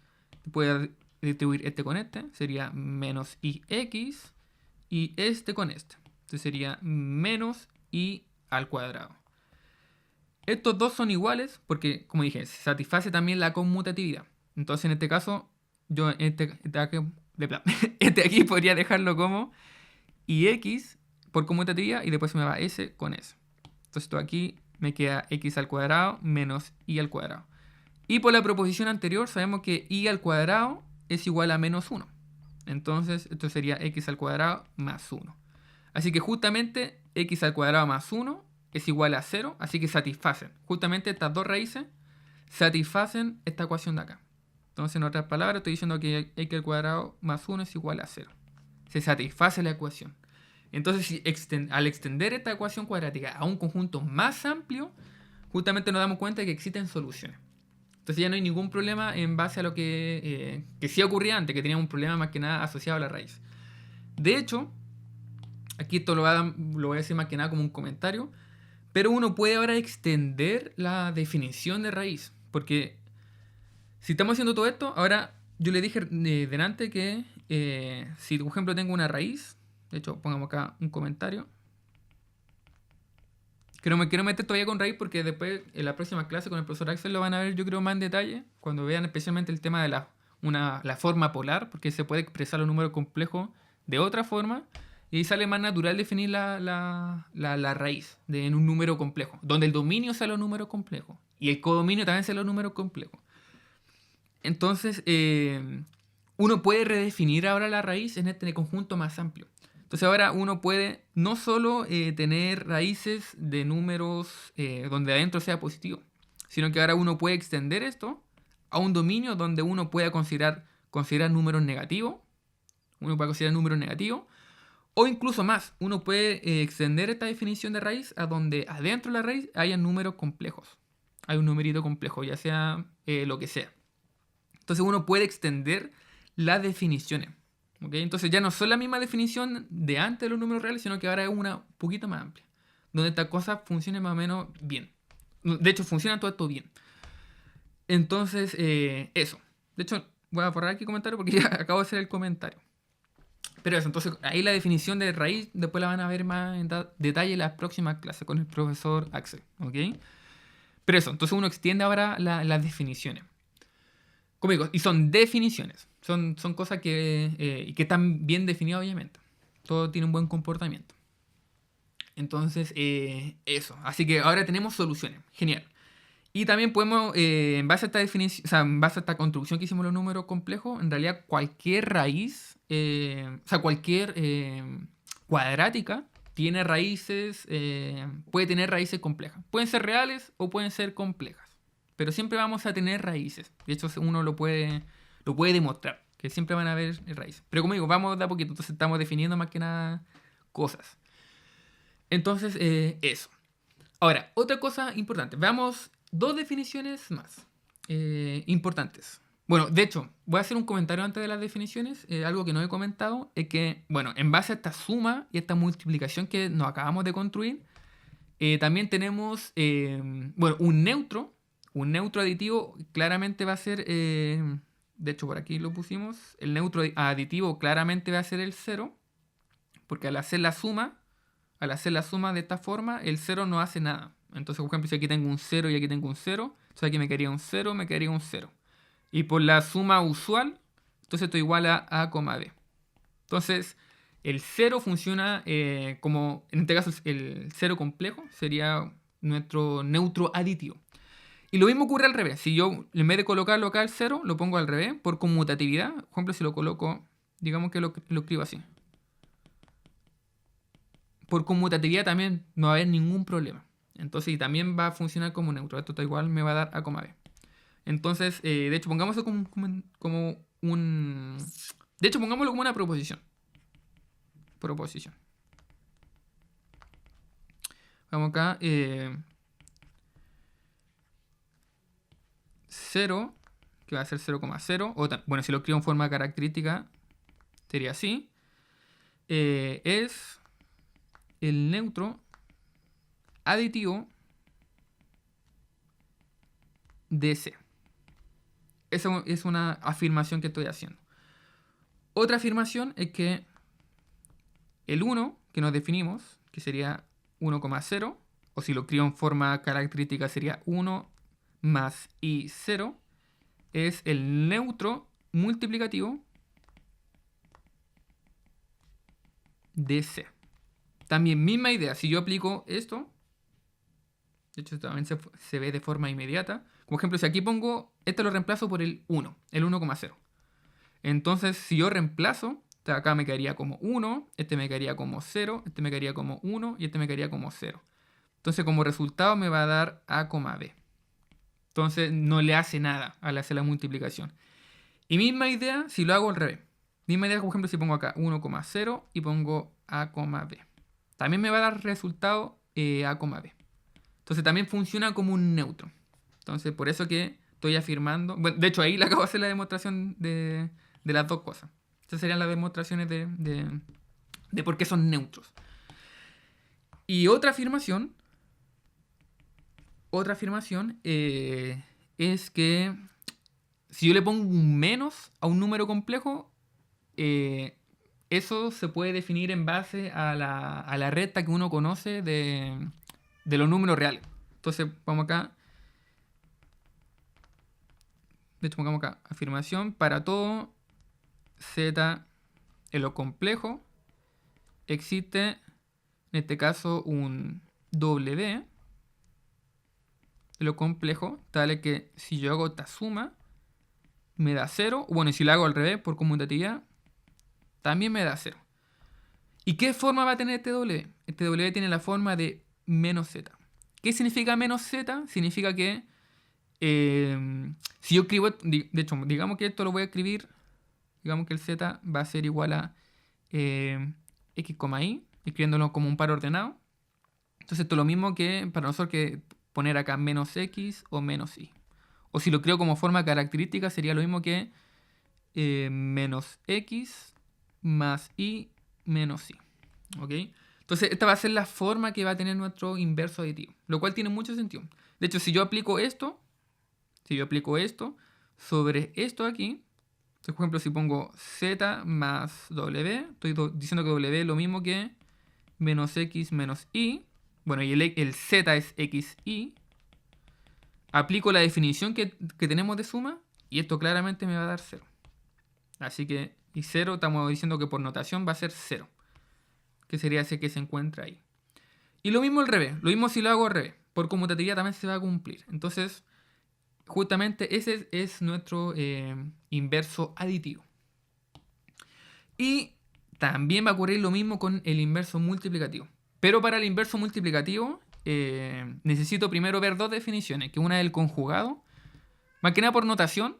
Voy a distribuir este con este, sería menos ix. Y este con este, entonces sería menos y al cuadrado. Estos dos son iguales porque, como dije, se satisface también la conmutatividad. Entonces, en este caso, yo este aquí podría dejarlo como ix por conmutatividad y después se me va s con s. Entonces, esto aquí me queda x al cuadrado menos y al cuadrado. Y por la proposición anterior sabemos que y al cuadrado es igual a menos 1. Entonces, esto sería x al cuadrado más 1. Así que justamente x al cuadrado más 1 es igual a 0, así que satisfacen. Justamente estas dos raíces satisfacen esta ecuación de acá. Entonces, en otras palabras, estoy diciendo que x al cuadrado más 1 es igual a 0. Se satisface la ecuación. Entonces, al extender esta ecuación cuadrática a un conjunto más amplio, justamente nos damos cuenta de que existen soluciones. Entonces ya no hay ningún problema en base a lo que sí ocurría antes, que tenía un problema más que nada asociado a la raíz. De hecho, aquí esto lo voy a decir más que nada como un comentario, pero uno puede ahora extender la definición de raíz, porque si estamos haciendo todo esto, ahora yo le dije delante que si por ejemplo tengo una raíz, de hecho pongamos acá un comentario, que no me quiero meter todavía con raíz porque después en la próxima clase con el profesor Axel lo van a ver yo creo más en detalle, cuando vean especialmente el tema de la forma polar, porque se puede expresar los números complejos de otra forma y sale más natural definir la raíz en un número complejo, donde el dominio sea los números complejos y el codominio también sea los números complejos. Entonces, uno puede redefinir ahora la raíz en este conjunto más amplio. Entonces ahora uno puede no solo tener raíces de números donde adentro sea positivo, sino que ahora uno puede extender esto a un dominio donde uno pueda considerar números negativos. Uno puede considerar números negativos. O incluso más, uno puede extender esta definición de raíz a donde adentro de la raíz haya números complejos. Hay un numerito complejo, ya sea lo que sea. Entonces uno puede extender las definiciones. ¿Okay? Entonces ya no son la misma definición de antes de los números reales, sino que ahora es una poquito más amplia, donde esta cosa funcione más o menos bien. De hecho, funciona todo esto bien. Entonces, eso. De hecho, voy a borrar aquí el comentario porque ya acabo de hacer el comentario. Pero eso, entonces ahí la definición de raíz después la van a ver más en detalle en las próximas clases con el profesor Axel. ¿Ok? Pero eso, entonces uno extiende ahora las definiciones. Como digo, y son definiciones. Son cosas que están bien definidas, obviamente. Todo tiene un buen comportamiento. Entonces, eso. Así que ahora tenemos soluciones. Genial. Y también podemos, en base a esta definición, o sea, en base a esta construcción que hicimos los números complejos, en realidad cualquier raíz, o sea, cualquier cuadrática tiene raíces, puede tener raíces complejas. Pueden ser reales o pueden ser complejas. Pero siempre vamos a tener raíces. De hecho, uno lo puede demostrar, que siempre van a haber raíces. Pero como digo, vamos de a poquito. Entonces estamos definiendo más que nada cosas. Entonces, eso. Ahora, otra cosa importante. Veamos dos definiciones más importantes. Bueno, de hecho, voy a hacer un comentario antes de las definiciones. Algo que no he comentado es que, bueno, en base a esta suma y esta multiplicación que nos acabamos de construir, también tenemos, bueno, un neutro. Un neutro aditivo claramente va a ser, de hecho por aquí lo pusimos, el neutro aditivo claramente va a ser el 0, porque al hacer la suma de esta forma, el 0 no hace nada. Entonces, por ejemplo, si aquí tengo un 0 y aquí tengo un 0, entonces aquí me quedaría un 0, me quedaría un 0. Y por la suma usual, entonces esto igual a A, B. Entonces, el 0 funciona como, en este caso el 0 complejo sería nuestro neutro aditivo. Y lo mismo ocurre al revés. Si yo, en vez de colocarlo acá al 0, lo pongo al revés, por conmutatividad. Por ejemplo, si lo coloco, digamos que lo escribo así. Por conmutatividad también no va a haber ningún problema. Entonces, y también va a funcionar como neutro. Esto igual me va a dar A, B. Entonces, de hecho, pongámoslo como un... De hecho, pongámoslo como una proposición. Proposición. Vamos acá. 0, que va a ser 0,0. Bueno, si lo escribo en forma característica, sería así. Es el neutro aditivo de C. Esa es una afirmación que estoy haciendo. Otra afirmación es que el 1 que nos definimos, que sería 1,0, o si lo escribo en forma característica sería 1 más i0, es el neutro multiplicativo de C. También misma idea, si yo aplico esto, de hecho también se ve de forma inmediata. Como ejemplo, si aquí pongo, este lo reemplazo por el 1, el 1,0. Entonces, si yo reemplazo, acá me quedaría como 1, este me quedaría como 0, este me quedaría como 1 y este me quedaría como 0. Entonces, como resultado me va a dar A, B. Entonces, no le hace nada al hacer la multiplicación. Y misma idea si lo hago al revés. Misma idea, por ejemplo, si pongo acá 1,0 y pongo A, B. También me va a dar resultado A, B. Entonces, también funciona como un neutro. Entonces, por eso que estoy afirmando... Bueno, de hecho, ahí le acabo de hacer la demostración de las dos cosas. Estas serían las demostraciones de por qué son neutros. Y otra afirmación es que si yo le pongo un menos a un número complejo, eso se puede definir en base a la recta que uno conoce de los números reales. Entonces, vamos acá. De hecho, pongamos acá, afirmación para todo z en lo complejo existe, en este caso, un w en lo complejo, tal que si yo hago esta suma, me da 0. Bueno, y si lo hago al revés, por conmutatividad, también me da 0. ¿Y qué forma va a tener este w? Este w tiene la forma de menos z. ¿Qué significa menos z? Significa que si yo escribo, de hecho, digamos que esto lo voy a escribir, digamos que el z va a ser igual a x, y, escribiéndolo como un par ordenado. Entonces esto es lo mismo que para nosotros que poner acá menos x o menos y. O si lo creo como forma característica sería lo mismo que menos x más y menos y. ¿Ok? Entonces esta va a ser la forma que va a tener nuestro inverso aditivo, lo cual tiene mucho sentido. De hecho, si yo aplico esto sobre esto aquí, por ejemplo, si pongo z más w, estoy diciendo que w es lo mismo que menos x menos y. Bueno, y el z es xy. Aplico la definición que tenemos de suma y esto claramente me va a dar 0. Así que, y 0 estamos diciendo que por notación va a ser 0, que sería ese que se encuentra ahí. Y lo mismo al revés, lo mismo si lo hago al revés, por conmutatividad también se va a cumplir. Entonces, justamente ese es nuestro inverso aditivo. Y también va a ocurrir lo mismo con el inverso multiplicativo. Pero para el inverso multiplicativo necesito primero ver dos definiciones, que una es el conjugado, más que nada por notación,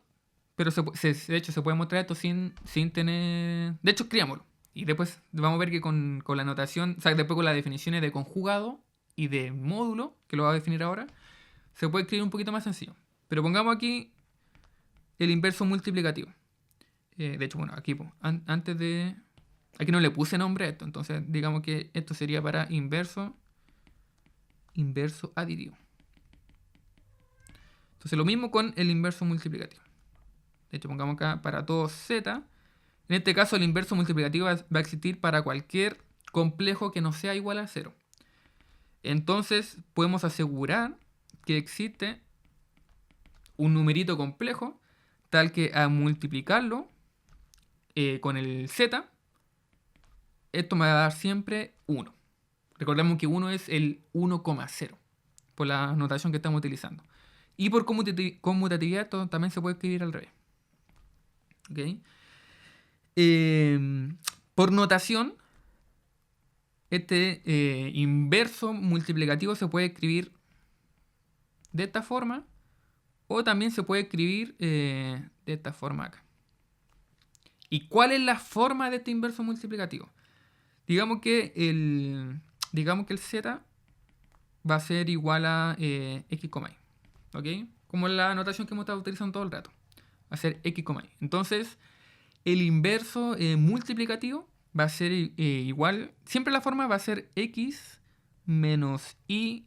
pero de hecho se puede mostrar esto sin tener... De hecho, escribámoslo. Y después vamos a ver que con la notación, o sea, después con las definiciones de conjugado y de módulo, que lo voy a definir ahora, se puede escribir un poquito más sencillo. Pero pongamos aquí el inverso multiplicativo. De hecho, bueno, aquí antes de... Aquí no le puse nombre a esto, entonces digamos que esto sería para inverso aditivo. Entonces lo mismo con el inverso multiplicativo. De hecho, pongamos acá para todo z. En este caso el inverso multiplicativo va a existir para cualquier complejo que no sea igual a 0. Entonces podemos asegurar que existe un numerito complejo tal que al multiplicarlo con el z, esto me va a dar siempre 1. Recordemos que 1 es el 1,0 por la notación que estamos utilizando. Y por conmutatividad esto también se puede escribir al revés. ¿Okay? Por notación, este inverso multiplicativo se puede escribir de esta forma o también se puede escribir de esta forma acá. ¿Y cuál es la forma de este inverso multiplicativo? Digamos que el z va a ser igual a x, y. ¿Ok? Como la notación que hemos estado utilizando todo el rato. Va a ser x, y. Entonces, el inverso multiplicativo va a ser igual. Siempre la forma va a ser x menos y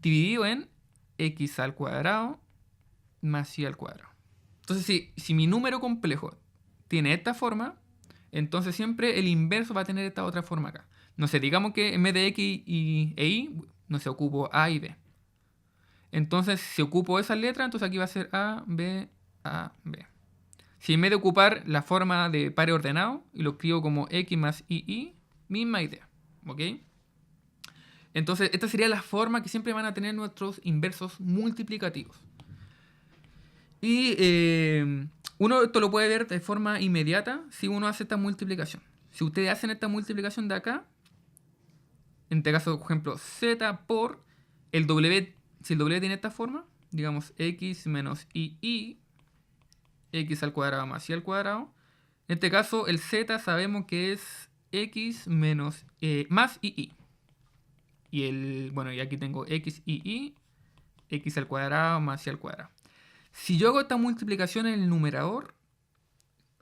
dividido en x al cuadrado más y al cuadrado. Entonces, si mi número complejo tiene esta forma, entonces siempre el inverso va a tener esta otra forma acá. No sé, digamos que en vez de x e y, no sé, ocupo a y b. Entonces, si ocupo esas letras, entonces aquí va a ser a, b, a, b. Si en vez de ocupar la forma de pares ordenado y lo escribo como x más y, misma idea. ¿Ok? Entonces, esta sería la forma que siempre van a tener nuestros inversos multiplicativos. Y uno esto lo puede ver de forma inmediata si uno hace esta multiplicación. Si ustedes hacen esta multiplicación de acá, en este caso, por ejemplo, z por el w, si el w tiene esta forma, digamos x menos y, x al cuadrado más y al cuadrado. En este caso, el z sabemos que es x menos más y. Y aquí tengo x y, x al cuadrado más y al cuadrado. Si yo hago esta multiplicación en el numerador,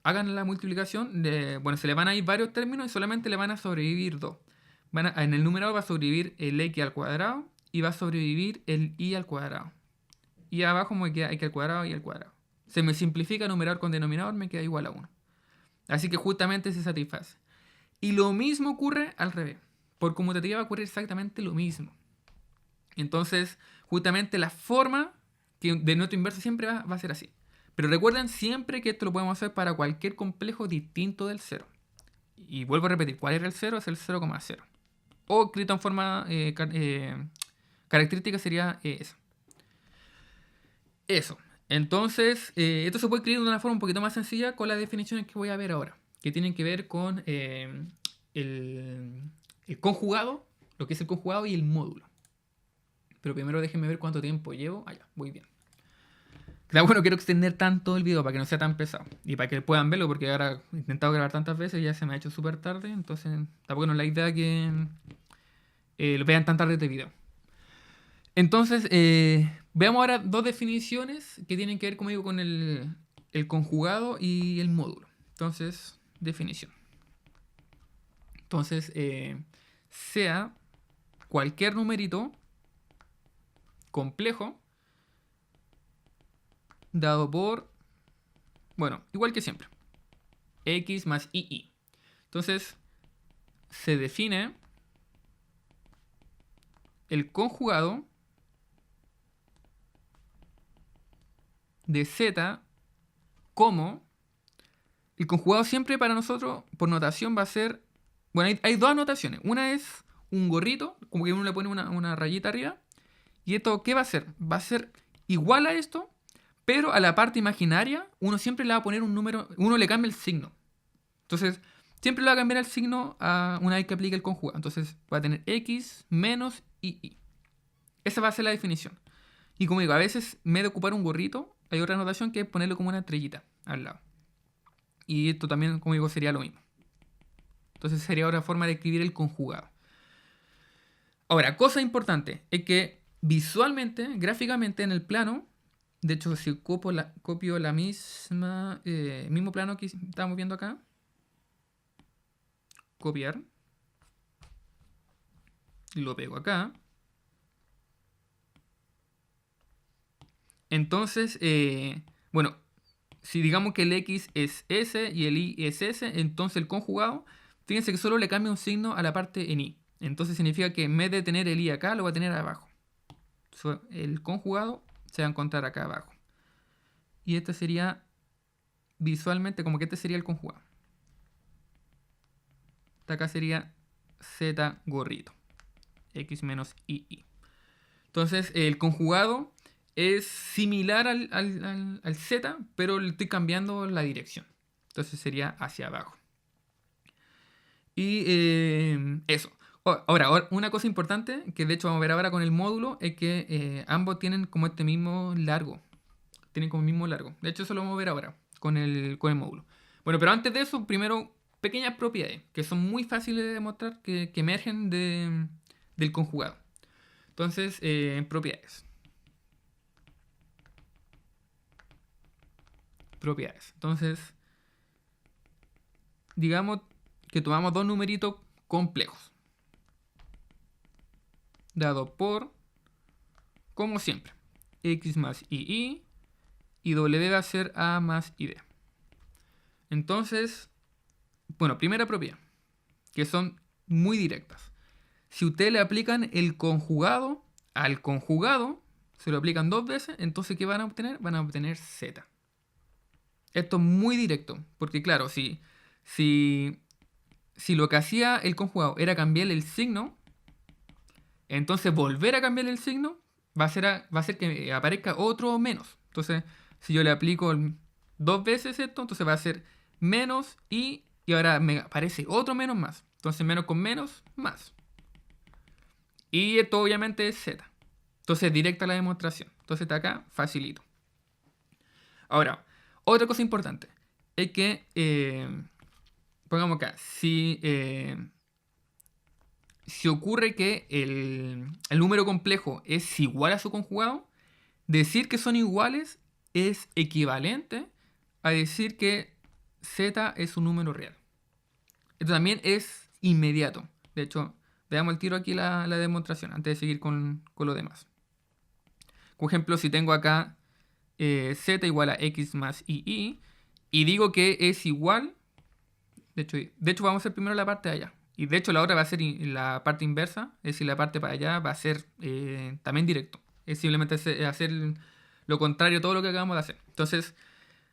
hagan la multiplicación, se le van a ir varios términos y solamente le van a sobrevivir dos. En el numerador va a sobrevivir el x al cuadrado y va a sobrevivir el y al cuadrado. Y abajo me queda x al cuadrado y al cuadrado. Se me simplifica numerador con denominador, me queda igual a 1. Así que justamente se satisface. Y lo mismo ocurre al revés. Por conmutativa va a ocurrir exactamente lo mismo. Entonces, justamente la forma de nuestro inverso siempre va a ser así. Pero recuerden siempre que esto lo podemos hacer para cualquier complejo distinto del 0. Y vuelvo a repetir, ¿cuál era el 0? Es el 0,0. O escrito en forma característica sería eso. Eso. Entonces, esto se puede escribir de una forma un poquito más sencilla con las definiciones que voy a ver ahora. Que tienen que ver con el conjugado, lo que es el conjugado y el módulo. Pero primero déjenme ver cuánto tiempo llevo. Ya, voy bien. Claro, no quiero extender tanto el video para que no sea tan pesado. Y para que puedan verlo, porque ahora he intentado grabar tantas veces y ya se me ha hecho súper tarde. Entonces, tampoco no es la idea que lo vean tan tarde este video. Entonces, veamos ahora dos definiciones que tienen que ver, como digo, con el conjugado y el módulo. Entonces, definición. Entonces, sea cualquier numerito complejo dado por, igual que siempre, x más y. Entonces, se define el conjugado de z como, el conjugado siempre para nosotros, por notación, va a ser, hay dos anotaciones. Una es un gorrito, como que uno le pone una rayita arriba. ¿Y esto qué va a ser? Va a ser igual a esto, pero a la parte imaginaria uno siempre le va a poner un número, uno le cambia el signo. Entonces, siempre le va a cambiar el signo a una vez que aplique el conjugado. Entonces, va a tener x menos y. Esa va a ser la definición. Y como digo, a veces, en vez de ocupar un gorrito, hay otra anotación que es ponerlo como una estrellita al lado. Y esto también, como digo, sería lo mismo. Entonces, sería otra forma de escribir el conjugado. Ahora, cosa importante, es que visualmente, gráficamente en el plano, de hecho si copio la mismo plano que estábamos viendo acá, copiar, y lo pego acá. Entonces, si digamos que el x es s y el y es s, entonces el conjugado, fíjense que solo le cambia un signo a la parte en y. Entonces significa que en vez de tener el i acá, lo va a tener abajo. El conjugado se va a encontrar acá abajo. Y este sería visualmente como que este sería el conjugado. Acá sería z gorrito. X menos y. Entonces el conjugado es similar al z, pero le estoy cambiando la dirección. Entonces sería hacia abajo. Y eso. Ahora, una cosa importante, que de hecho vamos a ver ahora con el módulo, es que ambos tienen como este mismo largo. Tienen como el mismo largo. De hecho, eso lo vamos a ver ahora con el módulo. Bueno, pero antes de eso, primero, pequeñas propiedades que son muy fáciles de demostrar, que emergen de del conjugado. Entonces, propiedades. Propiedades. Entonces, digamos que tomamos dos numeritos complejos. Dado por, como siempre, x más y w va a ser a más id. Entonces, bueno, primera propiedad, que son muy directas. Si ustedes le aplican el conjugado al conjugado, se lo aplican dos veces, entonces ¿qué van a obtener? Van a obtener z. Esto es muy directo, porque claro, si lo que hacía el conjugado era cambiarle el signo, entonces volver a cambiarle el signo va a hacer que aparezca otro menos. Entonces, si yo le aplico dos veces esto, entonces va a ser menos y ahora me aparece otro menos más. Entonces, menos con menos, más. Y esto obviamente es z. Entonces, directa la demostración. Entonces, está acá, facilito. Ahora, otra cosa importante es que, pongamos acá, si ocurre que el número complejo es igual a su conjugado, decir que son iguales es equivalente a decir que z es un número real. Esto también es inmediato. De hecho, veamos el tiro aquí la demostración antes de seguir con lo demás. Por ejemplo, si tengo acá z igual a x más y digo que es igual, de hecho vamos a hacer primero la parte de allá. Y de hecho la otra va a ser la parte inversa, es decir, la parte para allá va a ser también directo. Es simplemente hacer lo contrario a todo lo que acabamos de hacer. Entonces,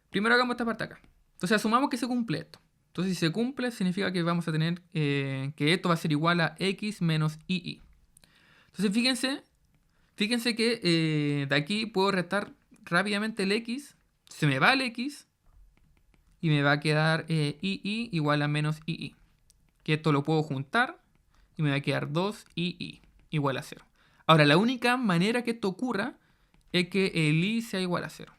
primero hagamos esta parte acá. Entonces asumamos que se cumple esto. Entonces si se cumple significa que vamos a tener que esto va a ser igual a x menos y. Entonces fíjense que de aquí puedo restar rápidamente el x, se me va el x y me va a quedar y igual a menos y. Que esto lo puedo juntar y me va a quedar 2y igual a 0. Ahora, la única manera que esto ocurra es que el i sea igual a 0.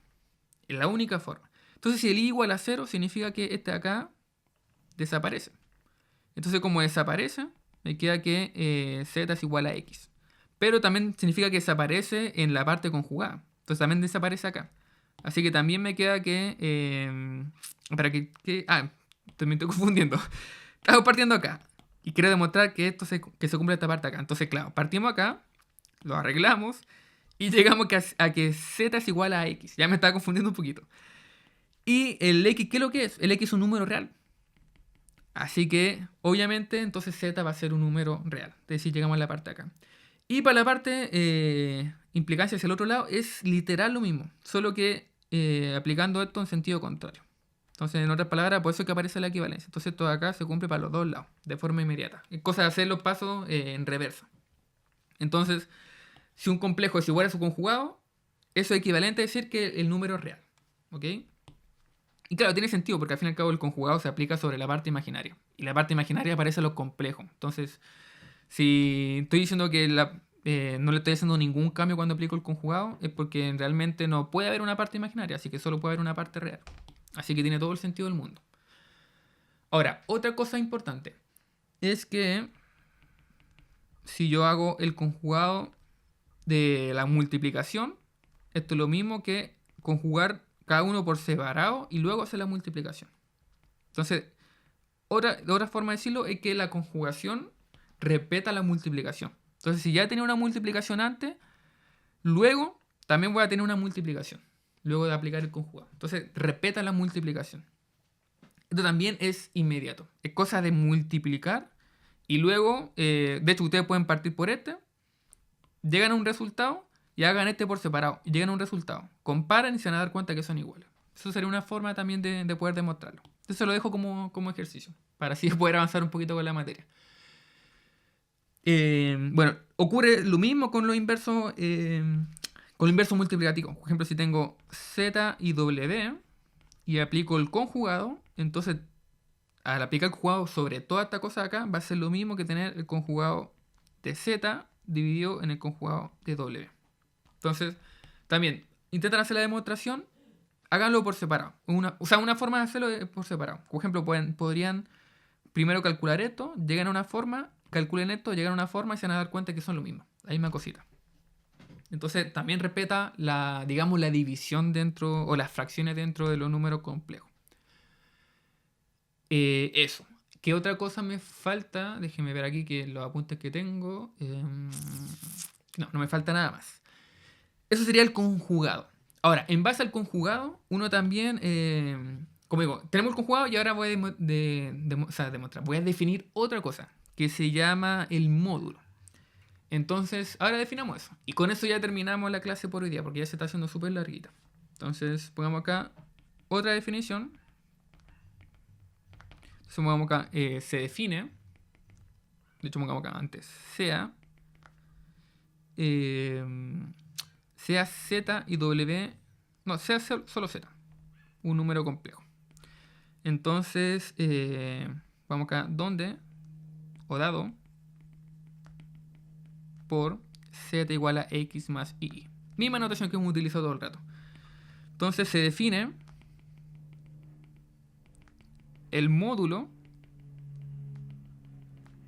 Es la única forma. Entonces, si el i igual a 0, significa que este de acá desaparece. Entonces, como desaparece, me queda que z es igual a x. Pero también significa que desaparece en la parte conjugada. Entonces, también desaparece acá. Así que también me queda que... me estoy confundiendo. Estamos partiendo acá. Y quiero demostrar que que se cumple esta parte acá. Entonces, claro, partimos acá, lo arreglamos y llegamos a que z es igual a x. Ya me estaba confundiendo un poquito. Y el x, ¿qué es lo que es? El x es un número real. Así que, obviamente, entonces z va a ser un número real. Es decir, llegamos a la parte de acá. Y para la parte implicancia hacia el otro lado es literal lo mismo. Solo que aplicando esto en sentido contrario. Entonces, en otras palabras, por eso es que aparece la equivalencia. Entonces, esto de acá se cumple para los dos lados, de forma inmediata. Es cosa de hacer los pasos en reversa. Entonces, si un complejo es igual a su conjugado, eso es equivalente a decir que el número es real. ¿Ok? Y claro, tiene sentido, porque al fin y al cabo el conjugado se aplica sobre la parte imaginaria. Y la parte imaginaria aparece en los complejos. Entonces, si estoy diciendo que no le estoy haciendo ningún cambio cuando aplico el conjugado, es porque realmente no puede haber una parte imaginaria, así que solo puede haber una parte real. Así que tiene todo el sentido del mundo. Ahora, otra cosa importante es que si yo hago el conjugado de la multiplicación, esto es lo mismo que conjugar cada uno por separado y luego hacer la multiplicación. Entonces, otra forma de decirlo es que la conjugación repeta la multiplicación. Entonces, si ya tenía una multiplicación antes, luego también voy a tener una multiplicación. Luego de aplicar el conjugado. Entonces, repeta la multiplicación. Esto también es inmediato. Es cosa de multiplicar. Y luego, de hecho, ustedes pueden partir por este. Llegan a un resultado y hagan este por separado. Y llegan a un resultado. Comparen y se van a dar cuenta que son iguales. Eso sería una forma también de poder demostrarlo. Entonces lo dejo como ejercicio. Para así poder avanzar un poquito con la materia. Bueno, ocurre lo mismo con lo inverso. Con el inverso multiplicativo. Por ejemplo, si tengo z y w y aplico el conjugado, entonces al aplicar el conjugado sobre toda esta cosa de acá, va a ser lo mismo que tener el conjugado de z dividido en el conjugado de w. Entonces, también, intentan hacer la demostración, háganlo por separado. Una forma de hacerlo es por separado. Por ejemplo, podrían primero calcular esto, llegan a una forma calculen esto, llegan a una forma y se van a dar cuenta que son lo mismo, la misma cosita. Entonces también respeta digamos, la división dentro, o las fracciones dentro de los números complejos. Eso. ¿Qué otra cosa me falta? Déjenme ver aquí que los apuntes que tengo. No me falta nada más. Eso sería el conjugado. Ahora, en base al conjugado, uno también, como digo, tenemos el conjugado y ahora voy a demostrar. Voy a definir otra cosa que se llama el módulo. Entonces, ahora definamos eso. Y con eso ya terminamos la clase por hoy día, porque ya se está haciendo súper larguita. Entonces, pongamos acá otra definición. Entonces, pongamos acá, se define. De hecho, pongamos acá antes, sea Z y W. No, sea solo Z. Un número complejo. Entonces, vamos acá, donde o dado por Z igual a X más Y. Misma notación que hemos utilizado todo el rato. Entonces se define el módulo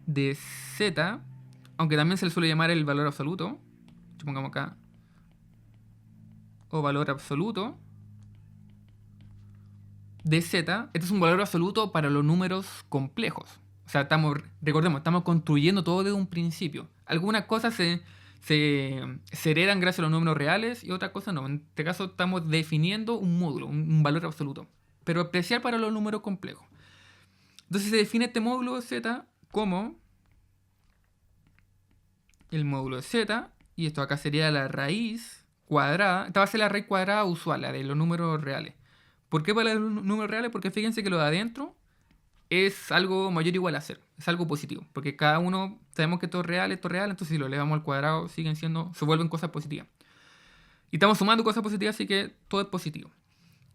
de Z, aunque también se le suele llamar el valor absoluto. Pongamos acá, o valor absoluto de Z. Este es un valor absoluto para los números complejos. O sea, recordemos, estamos construyendo todo desde un principio. Algunas cosas se heredan gracias a los números reales y otras cosas no. En este caso estamos definiendo un módulo, un valor absoluto, pero especial para los números complejos. Entonces se define este módulo de Z como el módulo de Z, y esto acá sería la raíz cuadrada. Esta va a ser la raíz cuadrada usual, la de los números reales. ¿Por qué para los números reales? Porque fíjense que lo de adentro es algo mayor o igual a 0. Es algo positivo. Porque cada uno, sabemos que esto es real, entonces si lo elevamos al cuadrado se vuelven cosas positivas. Y estamos sumando cosas positivas, así que todo es positivo.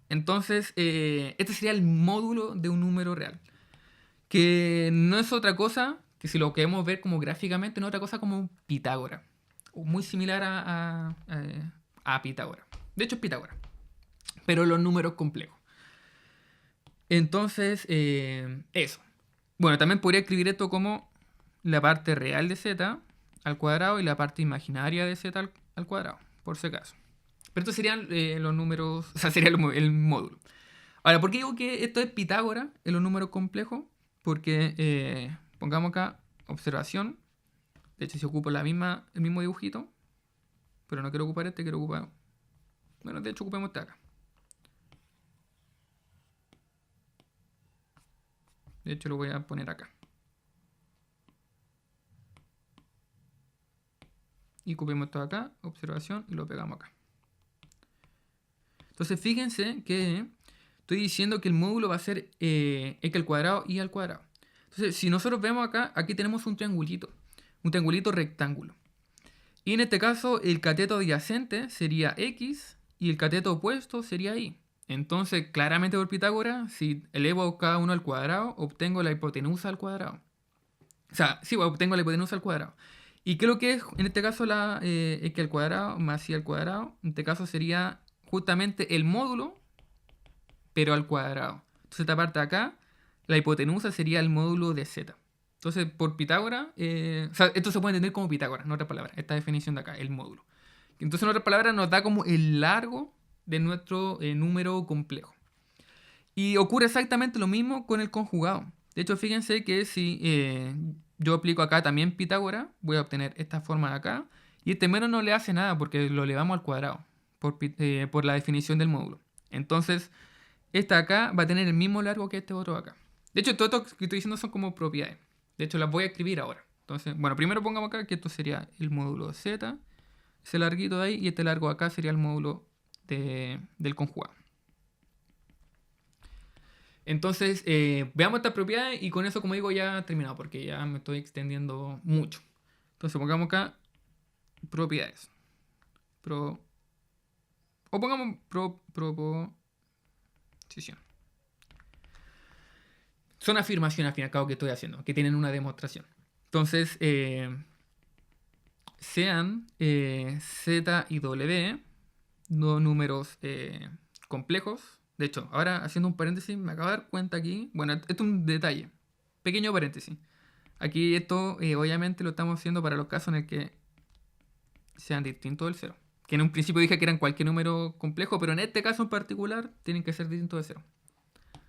Entonces, este sería el módulo de un número real. Que no es otra cosa, que si lo queremos ver como gráficamente, no es otra cosa como Pitágoras. Muy similar a Pitágoras. De hecho es Pitágoras. Pero los números complejos. Entonces, eso. Bueno, también podría escribir esto como la parte real de Z al cuadrado y la parte imaginaria de Z al cuadrado, por si acaso. Pero estos serían los números, o sea, sería el módulo. Ahora, ¿por qué digo que esto es Pitágoras en los números complejos? Porque, pongamos acá, observación. De hecho, si ocupo el mismo dibujito, pero no quiero ocupar quiero ocupar... Bueno, de hecho, ocupemos este acá. De hecho, lo voy a poner acá. Y copiamos esto acá, observación, y lo pegamos acá. Entonces, fíjense que estoy diciendo que el módulo va a ser x al cuadrado y al cuadrado. Entonces, si nosotros vemos acá, aquí tenemos un triangulito rectángulo. Y en este caso, el cateto adyacente sería x y el cateto opuesto sería y. Entonces, claramente por Pitágoras, si elevo cada uno al cuadrado, obtengo la hipotenusa al cuadrado. O sea, sí, obtengo la hipotenusa al cuadrado. ¿Y qué es lo que es, en este caso, x al cuadrado más y al cuadrado? En este caso sería justamente el módulo, pero al cuadrado. Entonces, esta parte de acá, la hipotenusa sería el módulo de z. Entonces, por Pitágoras, o sea, esto se puede entender como Pitágoras, en otras palabras, esta definición de acá, el módulo. Entonces, en otras palabras, nos da como el largo de nuestro número complejo. Y ocurre exactamente lo mismo con el conjugado. De hecho, fíjense que si yo aplico acá también Pitágoras, voy a obtener esta forma de acá. Y este menos no le hace nada porque lo elevamos al cuadrado por la definición del módulo. Entonces, esta acá va a tener el mismo largo que este otro acá. De hecho, todo esto que estoy diciendo son como propiedades. De hecho, las voy a escribir ahora. Entonces, bueno, primero pongamos acá que esto sería el módulo de z, ese larguito de ahí, y este largo de acá sería el módulo del conjugado. Entonces, veamos estas propiedades y con eso, como digo, ya he terminado porque ya me estoy extendiendo mucho. Entonces, pongamos acá propiedades. O pongamos proposición. Son afirmaciones al fin y al cabo que estoy haciendo, que tienen una demostración. Entonces, sean z y w, dos números complejos. De hecho, ahora haciendo un paréntesis, me acabo de dar cuenta aquí. Bueno, esto es un detalle. Pequeño paréntesis. Aquí esto obviamente lo estamos haciendo para los casos en el que sean distintos del cero. Que en un principio dije que eran cualquier número complejo, pero en este caso en particular tienen que ser distintos de cero.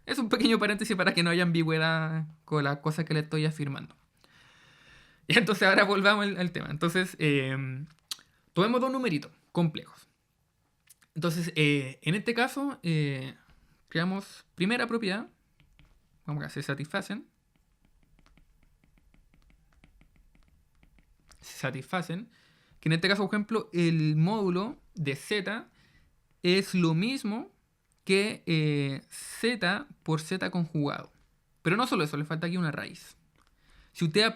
Es un pequeño paréntesis para que no haya ambigüedad con las cosas que le estoy afirmando. Y entonces ahora volvamos al tema. Entonces, tomemos dos numeritos complejos. Entonces, en este caso, creamos primera propiedad. Vamos a se satisfacen. Se satisfacen. Que en este caso, por ejemplo, el módulo de z es lo mismo que z por z conjugado. Pero no solo eso, le falta aquí una raíz. Si ustedes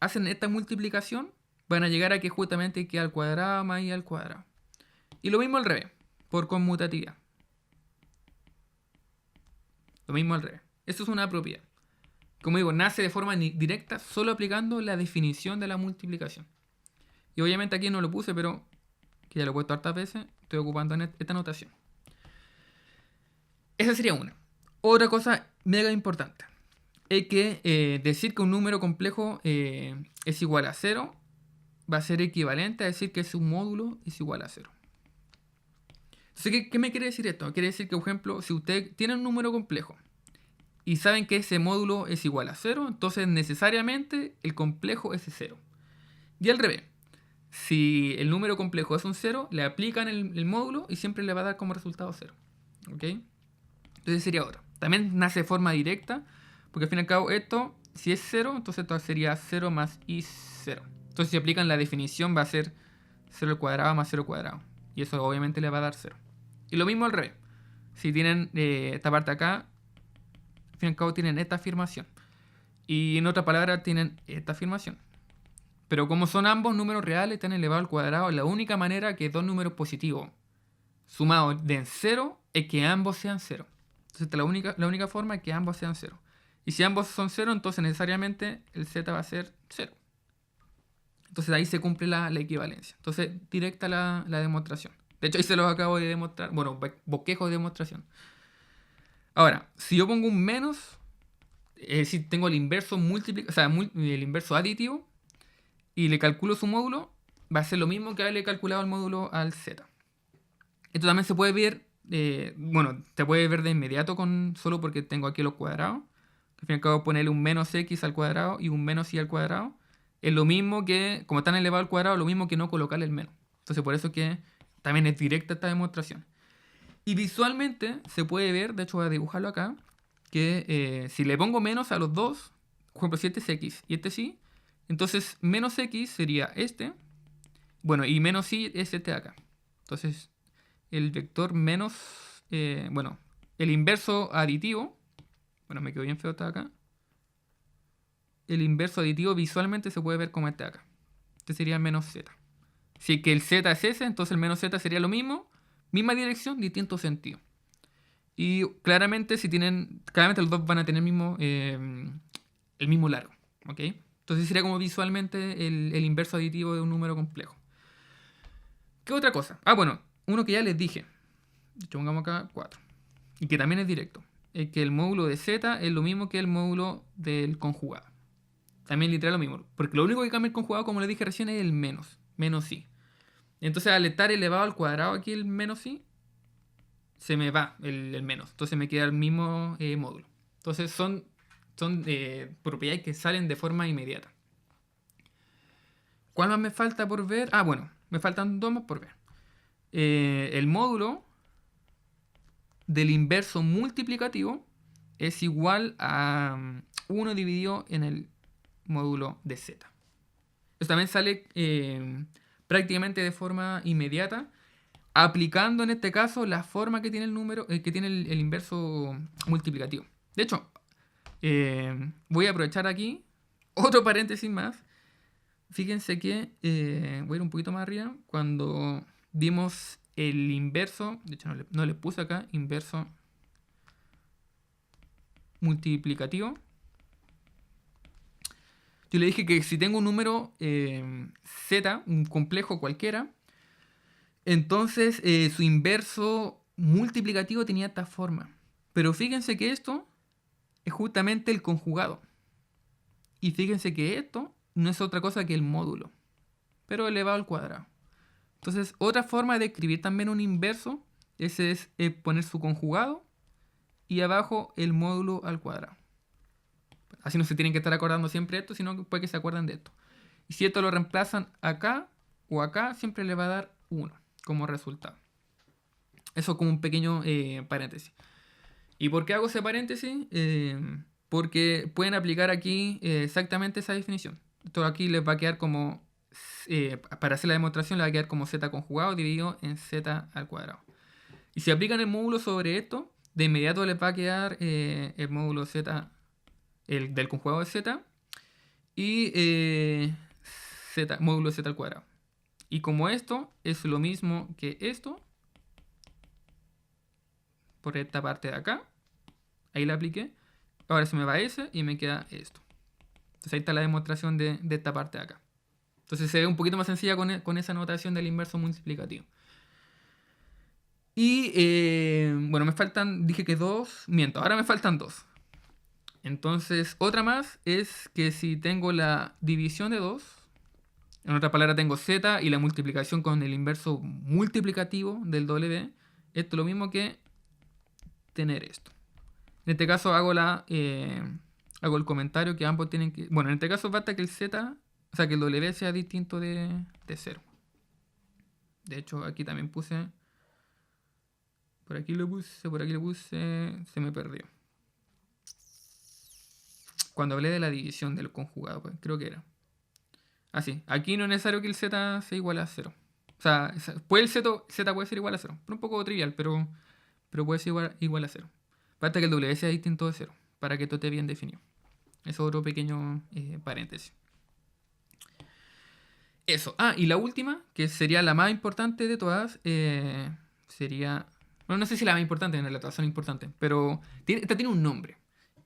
hacen esta multiplicación, van a llegar a que justamente que al cuadrado más y al cuadrado. Y lo mismo al revés, por conmutatividad. Lo mismo al revés. Esto es una propiedad. Como digo, nace de forma directa solo aplicando la definición de la multiplicación. Y obviamente aquí no lo puse, pero que ya lo he puesto hartas veces, estoy ocupando esta notación. Esa sería una. Otra cosa mega importante es que decir que un número complejo es igual a 0 va a ser equivalente a decir que su módulo es igual a 0. Entonces, ¿qué me quiere decir esto? Quiere decir que, por ejemplo, si usted tiene un número complejo y saben que ese módulo es igual a 0, entonces necesariamente el complejo es 0. Y al revés, si el número complejo es un 0, le aplican el módulo y siempre le va a dar como resultado 0. ¿Ok? Entonces sería otra. También nace de forma directa, porque al fin y al cabo esto, si es 0, entonces esto sería 0 más i0. Entonces si aplican la definición va a ser 0 al cuadrado más 0 al cuadrado. Y eso obviamente le va a dar 0. Y lo mismo al revés. Si tienen esta parte acá, al fin y al cabo tienen esta afirmación. Y en otra palabra tienen esta afirmación. Pero como son ambos números reales, están elevados al cuadrado, la única manera que dos números positivos sumados den 0 es que ambos sean 0. Entonces la única forma es que ambos sean 0. Y si ambos son 0, entonces necesariamente el z va a ser 0. Entonces ahí se cumple la equivalencia. Entonces directa la demostración. De hecho ahí se los acabo de demostrar. Bueno, bosquejo de demostración. Ahora, si yo pongo un menos, es decir, tengo el inverso el inverso aditivo, y le calculo su módulo, va a ser lo mismo que haberle calculado el módulo al z. Esto también se puede ver, se puede ver de inmediato solo porque tengo aquí los cuadrados. Al fin y al cabo ponerle un menos x al cuadrado y un menos y al cuadrado es lo mismo que, como están elevados al cuadrado, lo mismo que no colocarle el menos. Entonces por eso que también es directa esta demostración. Y visualmente se puede ver, de hecho voy a dibujarlo acá, que si le pongo menos a los dos, por ejemplo si este es x y este sí, entonces menos x sería este, bueno, y menos y es este de acá. Entonces el vector menos, el inverso aditivo, bueno, me quedó bien feo este de acá. El inverso aditivo visualmente se puede ver como este de acá. Este sería menos z. Si que el z es ese, entonces el menos z sería lo mismo, misma dirección, distinto sentido. Y claramente los dos van a tener el mismo largo. ¿Ok? Entonces sería como visualmente el inverso aditivo de un número complejo. ¿Qué otra cosa? Bueno, uno que ya les dije. De hecho, pongamos acá 4. Y que también es directo. Es que el módulo de z es lo mismo que el módulo del conjugado. También literal lo mismo. Porque lo único que cambia el conjugado, como les dije recién, es el menos. Menos i. Entonces al estar elevado al cuadrado aquí el menos i, se me va el menos. Entonces me queda el mismo módulo. Entonces son propiedades que salen de forma inmediata. ¿Cuál más me falta por ver? Me faltan dos más por ver. El módulo del inverso multiplicativo es igual a 1 dividido en el módulo de z. Esto también sale prácticamente de forma inmediata, aplicando en este caso la forma que tiene el número, que tiene el inverso multiplicativo. De hecho, voy a aprovechar aquí otro paréntesis más. Fíjense que voy a ir un poquito más arriba. Cuando dimos el inverso, de hecho no le puse acá, inverso multiplicativo. Yo le dije que si tengo un número z, un complejo cualquiera, entonces su inverso multiplicativo tenía esta forma. Pero fíjense que esto es justamente el conjugado. Y fíjense que esto no es otra cosa que el módulo, pero elevado al cuadrado. Entonces, otra forma de escribir también un inverso, ese es poner su conjugado y abajo el módulo al cuadrado. Así no se tienen que estar acordando siempre de esto, sino que puede que se acuerden de esto. Y si esto lo reemplazan acá o acá, siempre le va a dar 1 como resultado. Eso como un pequeño paréntesis. ¿Y por qué hago ese paréntesis? Porque pueden aplicar aquí exactamente esa definición. Esto aquí les va a quedar como, para hacer la demostración, le va a quedar como z conjugado dividido en z al cuadrado. Y si aplican el módulo sobre esto, de inmediato les va a quedar el módulo z, el del conjugado de z, y z, módulo z al cuadrado. Y como esto es lo mismo que esto, por esta parte de acá, ahí la apliqué, ahora se me va ese y me queda esto. Entonces ahí está la demostración de esta parte de acá. Entonces se ve un poquito más sencilla con esa notación del inverso multiplicativo. Y bueno, me faltan, dije que 2, miento, ahora me faltan 2. Entonces, otra más es que si tengo la división de 2, en otra palabra tengo z y la multiplicación con el inverso multiplicativo del W, esto es lo mismo que tener esto. En este caso hago el comentario que ambos tienen que... Bueno, en este caso basta que el z, o sea, que el W sea distinto de 0. De hecho, aquí también puse... Por aquí lo puse, se me perdió. Cuando hablé de la división del conjugado, pues, creo que era. Así, aquí no es necesario que el z sea igual a 0. O sea, el z puede ser igual a 0. Un poco trivial, pero puede ser igual a 0. Basta que el W sea distinto de 0, para que todo esté bien definido. Eso es otro pequeño paréntesis. Eso. Ah, y la última, que sería la más importante de todas, sería... Bueno, no sé si la más importante, en realidad todas son importantes, pero esta tiene un nombre,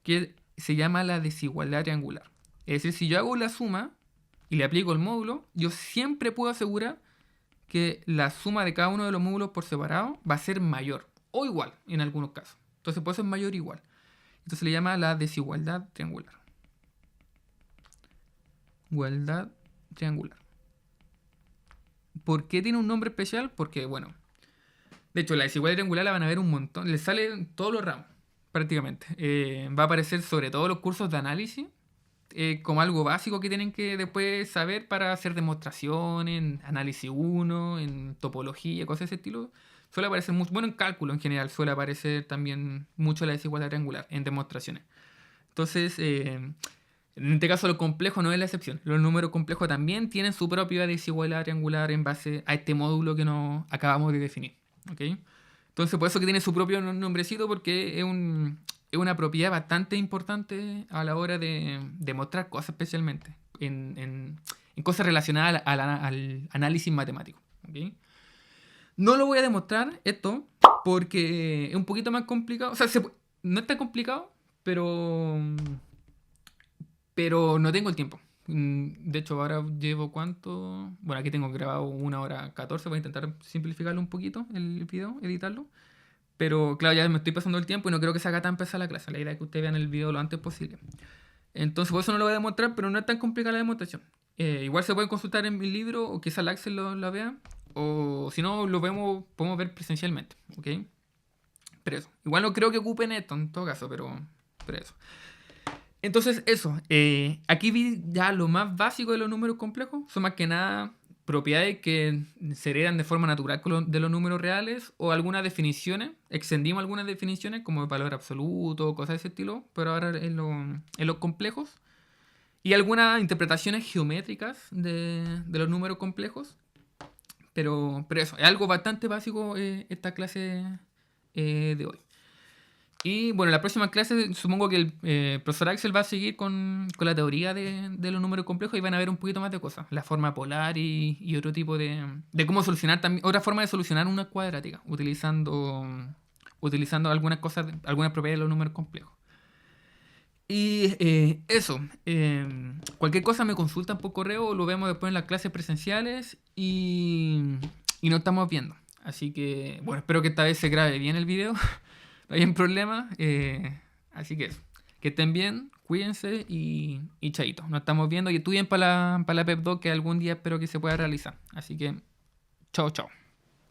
que se llama la desigualdad triangular. Es decir, si yo hago la suma y le aplico el módulo, yo siempre puedo asegurar que la suma de cada uno de los módulos por separado va a ser mayor o igual en algunos casos. Entonces puede ser mayor o igual. Entonces se le llama la desigualdad triangular. Igualdad triangular. ¿Por qué tiene un nombre especial? Porque, bueno, de hecho la desigualdad triangular la van a ver un montón. Le sale en todos los ramos, prácticamente. Va a aparecer sobre todo los cursos de análisis. Como algo básico que tienen que después saber para hacer demostraciones, en análisis 1, en topología, cosas de ese estilo. Suele aparecer mucho, bueno, en cálculo en general suele aparecer también mucho la desigualdad triangular en demostraciones. Entonces, en este caso lo complejo no es la excepción. Los números complejos también tienen su propia desigualdad triangular en base a este módulo que nos acabamos de definir. ¿Ok? Entonces, por eso que tiene su propio nombrecito, porque es una propiedad bastante importante a la hora de demostrar cosas, especialmente en cosas relacionadas al análisis matemático. ¿Okay? No lo voy a demostrar esto porque es un poquito más complicado. O sea, no es tan complicado, pero no tengo el tiempo. De hecho, ahora llevo cuánto... Bueno, aquí tengo grabado 1 hora 14. Voy a intentar simplificarlo un poquito el video, editarlo. Pero claro, ya me estoy pasando el tiempo y no creo que se haga tan pesada la clase. La idea es que ustedes vean el video lo antes posible. Entonces, por eso no lo voy a demostrar, pero no es tan complicada la demostración. Igual se puede consultar en mi libro o quizá el Axel lo vea. O si no, podemos ver presencialmente. ¿Ok? Pero eso. Igual no creo que ocupen esto en todo caso, pero eso. Entonces, eso. Aquí vi ya lo más básico de los números complejos. Son más que nada propiedades que se heredan de forma natural de los números reales o algunas definiciones. Extendimos algunas definiciones como el valor absoluto, cosas de ese estilo, pero ahora en los complejos. Y algunas interpretaciones geométricas de los números complejos. Pero eso, es algo bastante básico esta clase de hoy. Y bueno, en la próxima clase supongo que el profesor Axel va a seguir con la teoría de los números complejos y van a ver un poquito más de cosas. La forma polar y otro tipo de cómo solucionar también, otra forma de solucionar una cuadrática, utilizando algunas cosas, algunas propiedades de los números complejos. Y eso, cualquier cosa me consultan por correo o lo vemos después en las clases presenciales y nos estamos viendo. Así que, bueno, espero que esta vez se grabe bien el video. No hay problema. Así que eso. Que estén bien. Cuídense y chaito. Nos estamos viendo y estudien para la PEP 2 que algún día espero que se pueda realizar. Así que, chao, chao.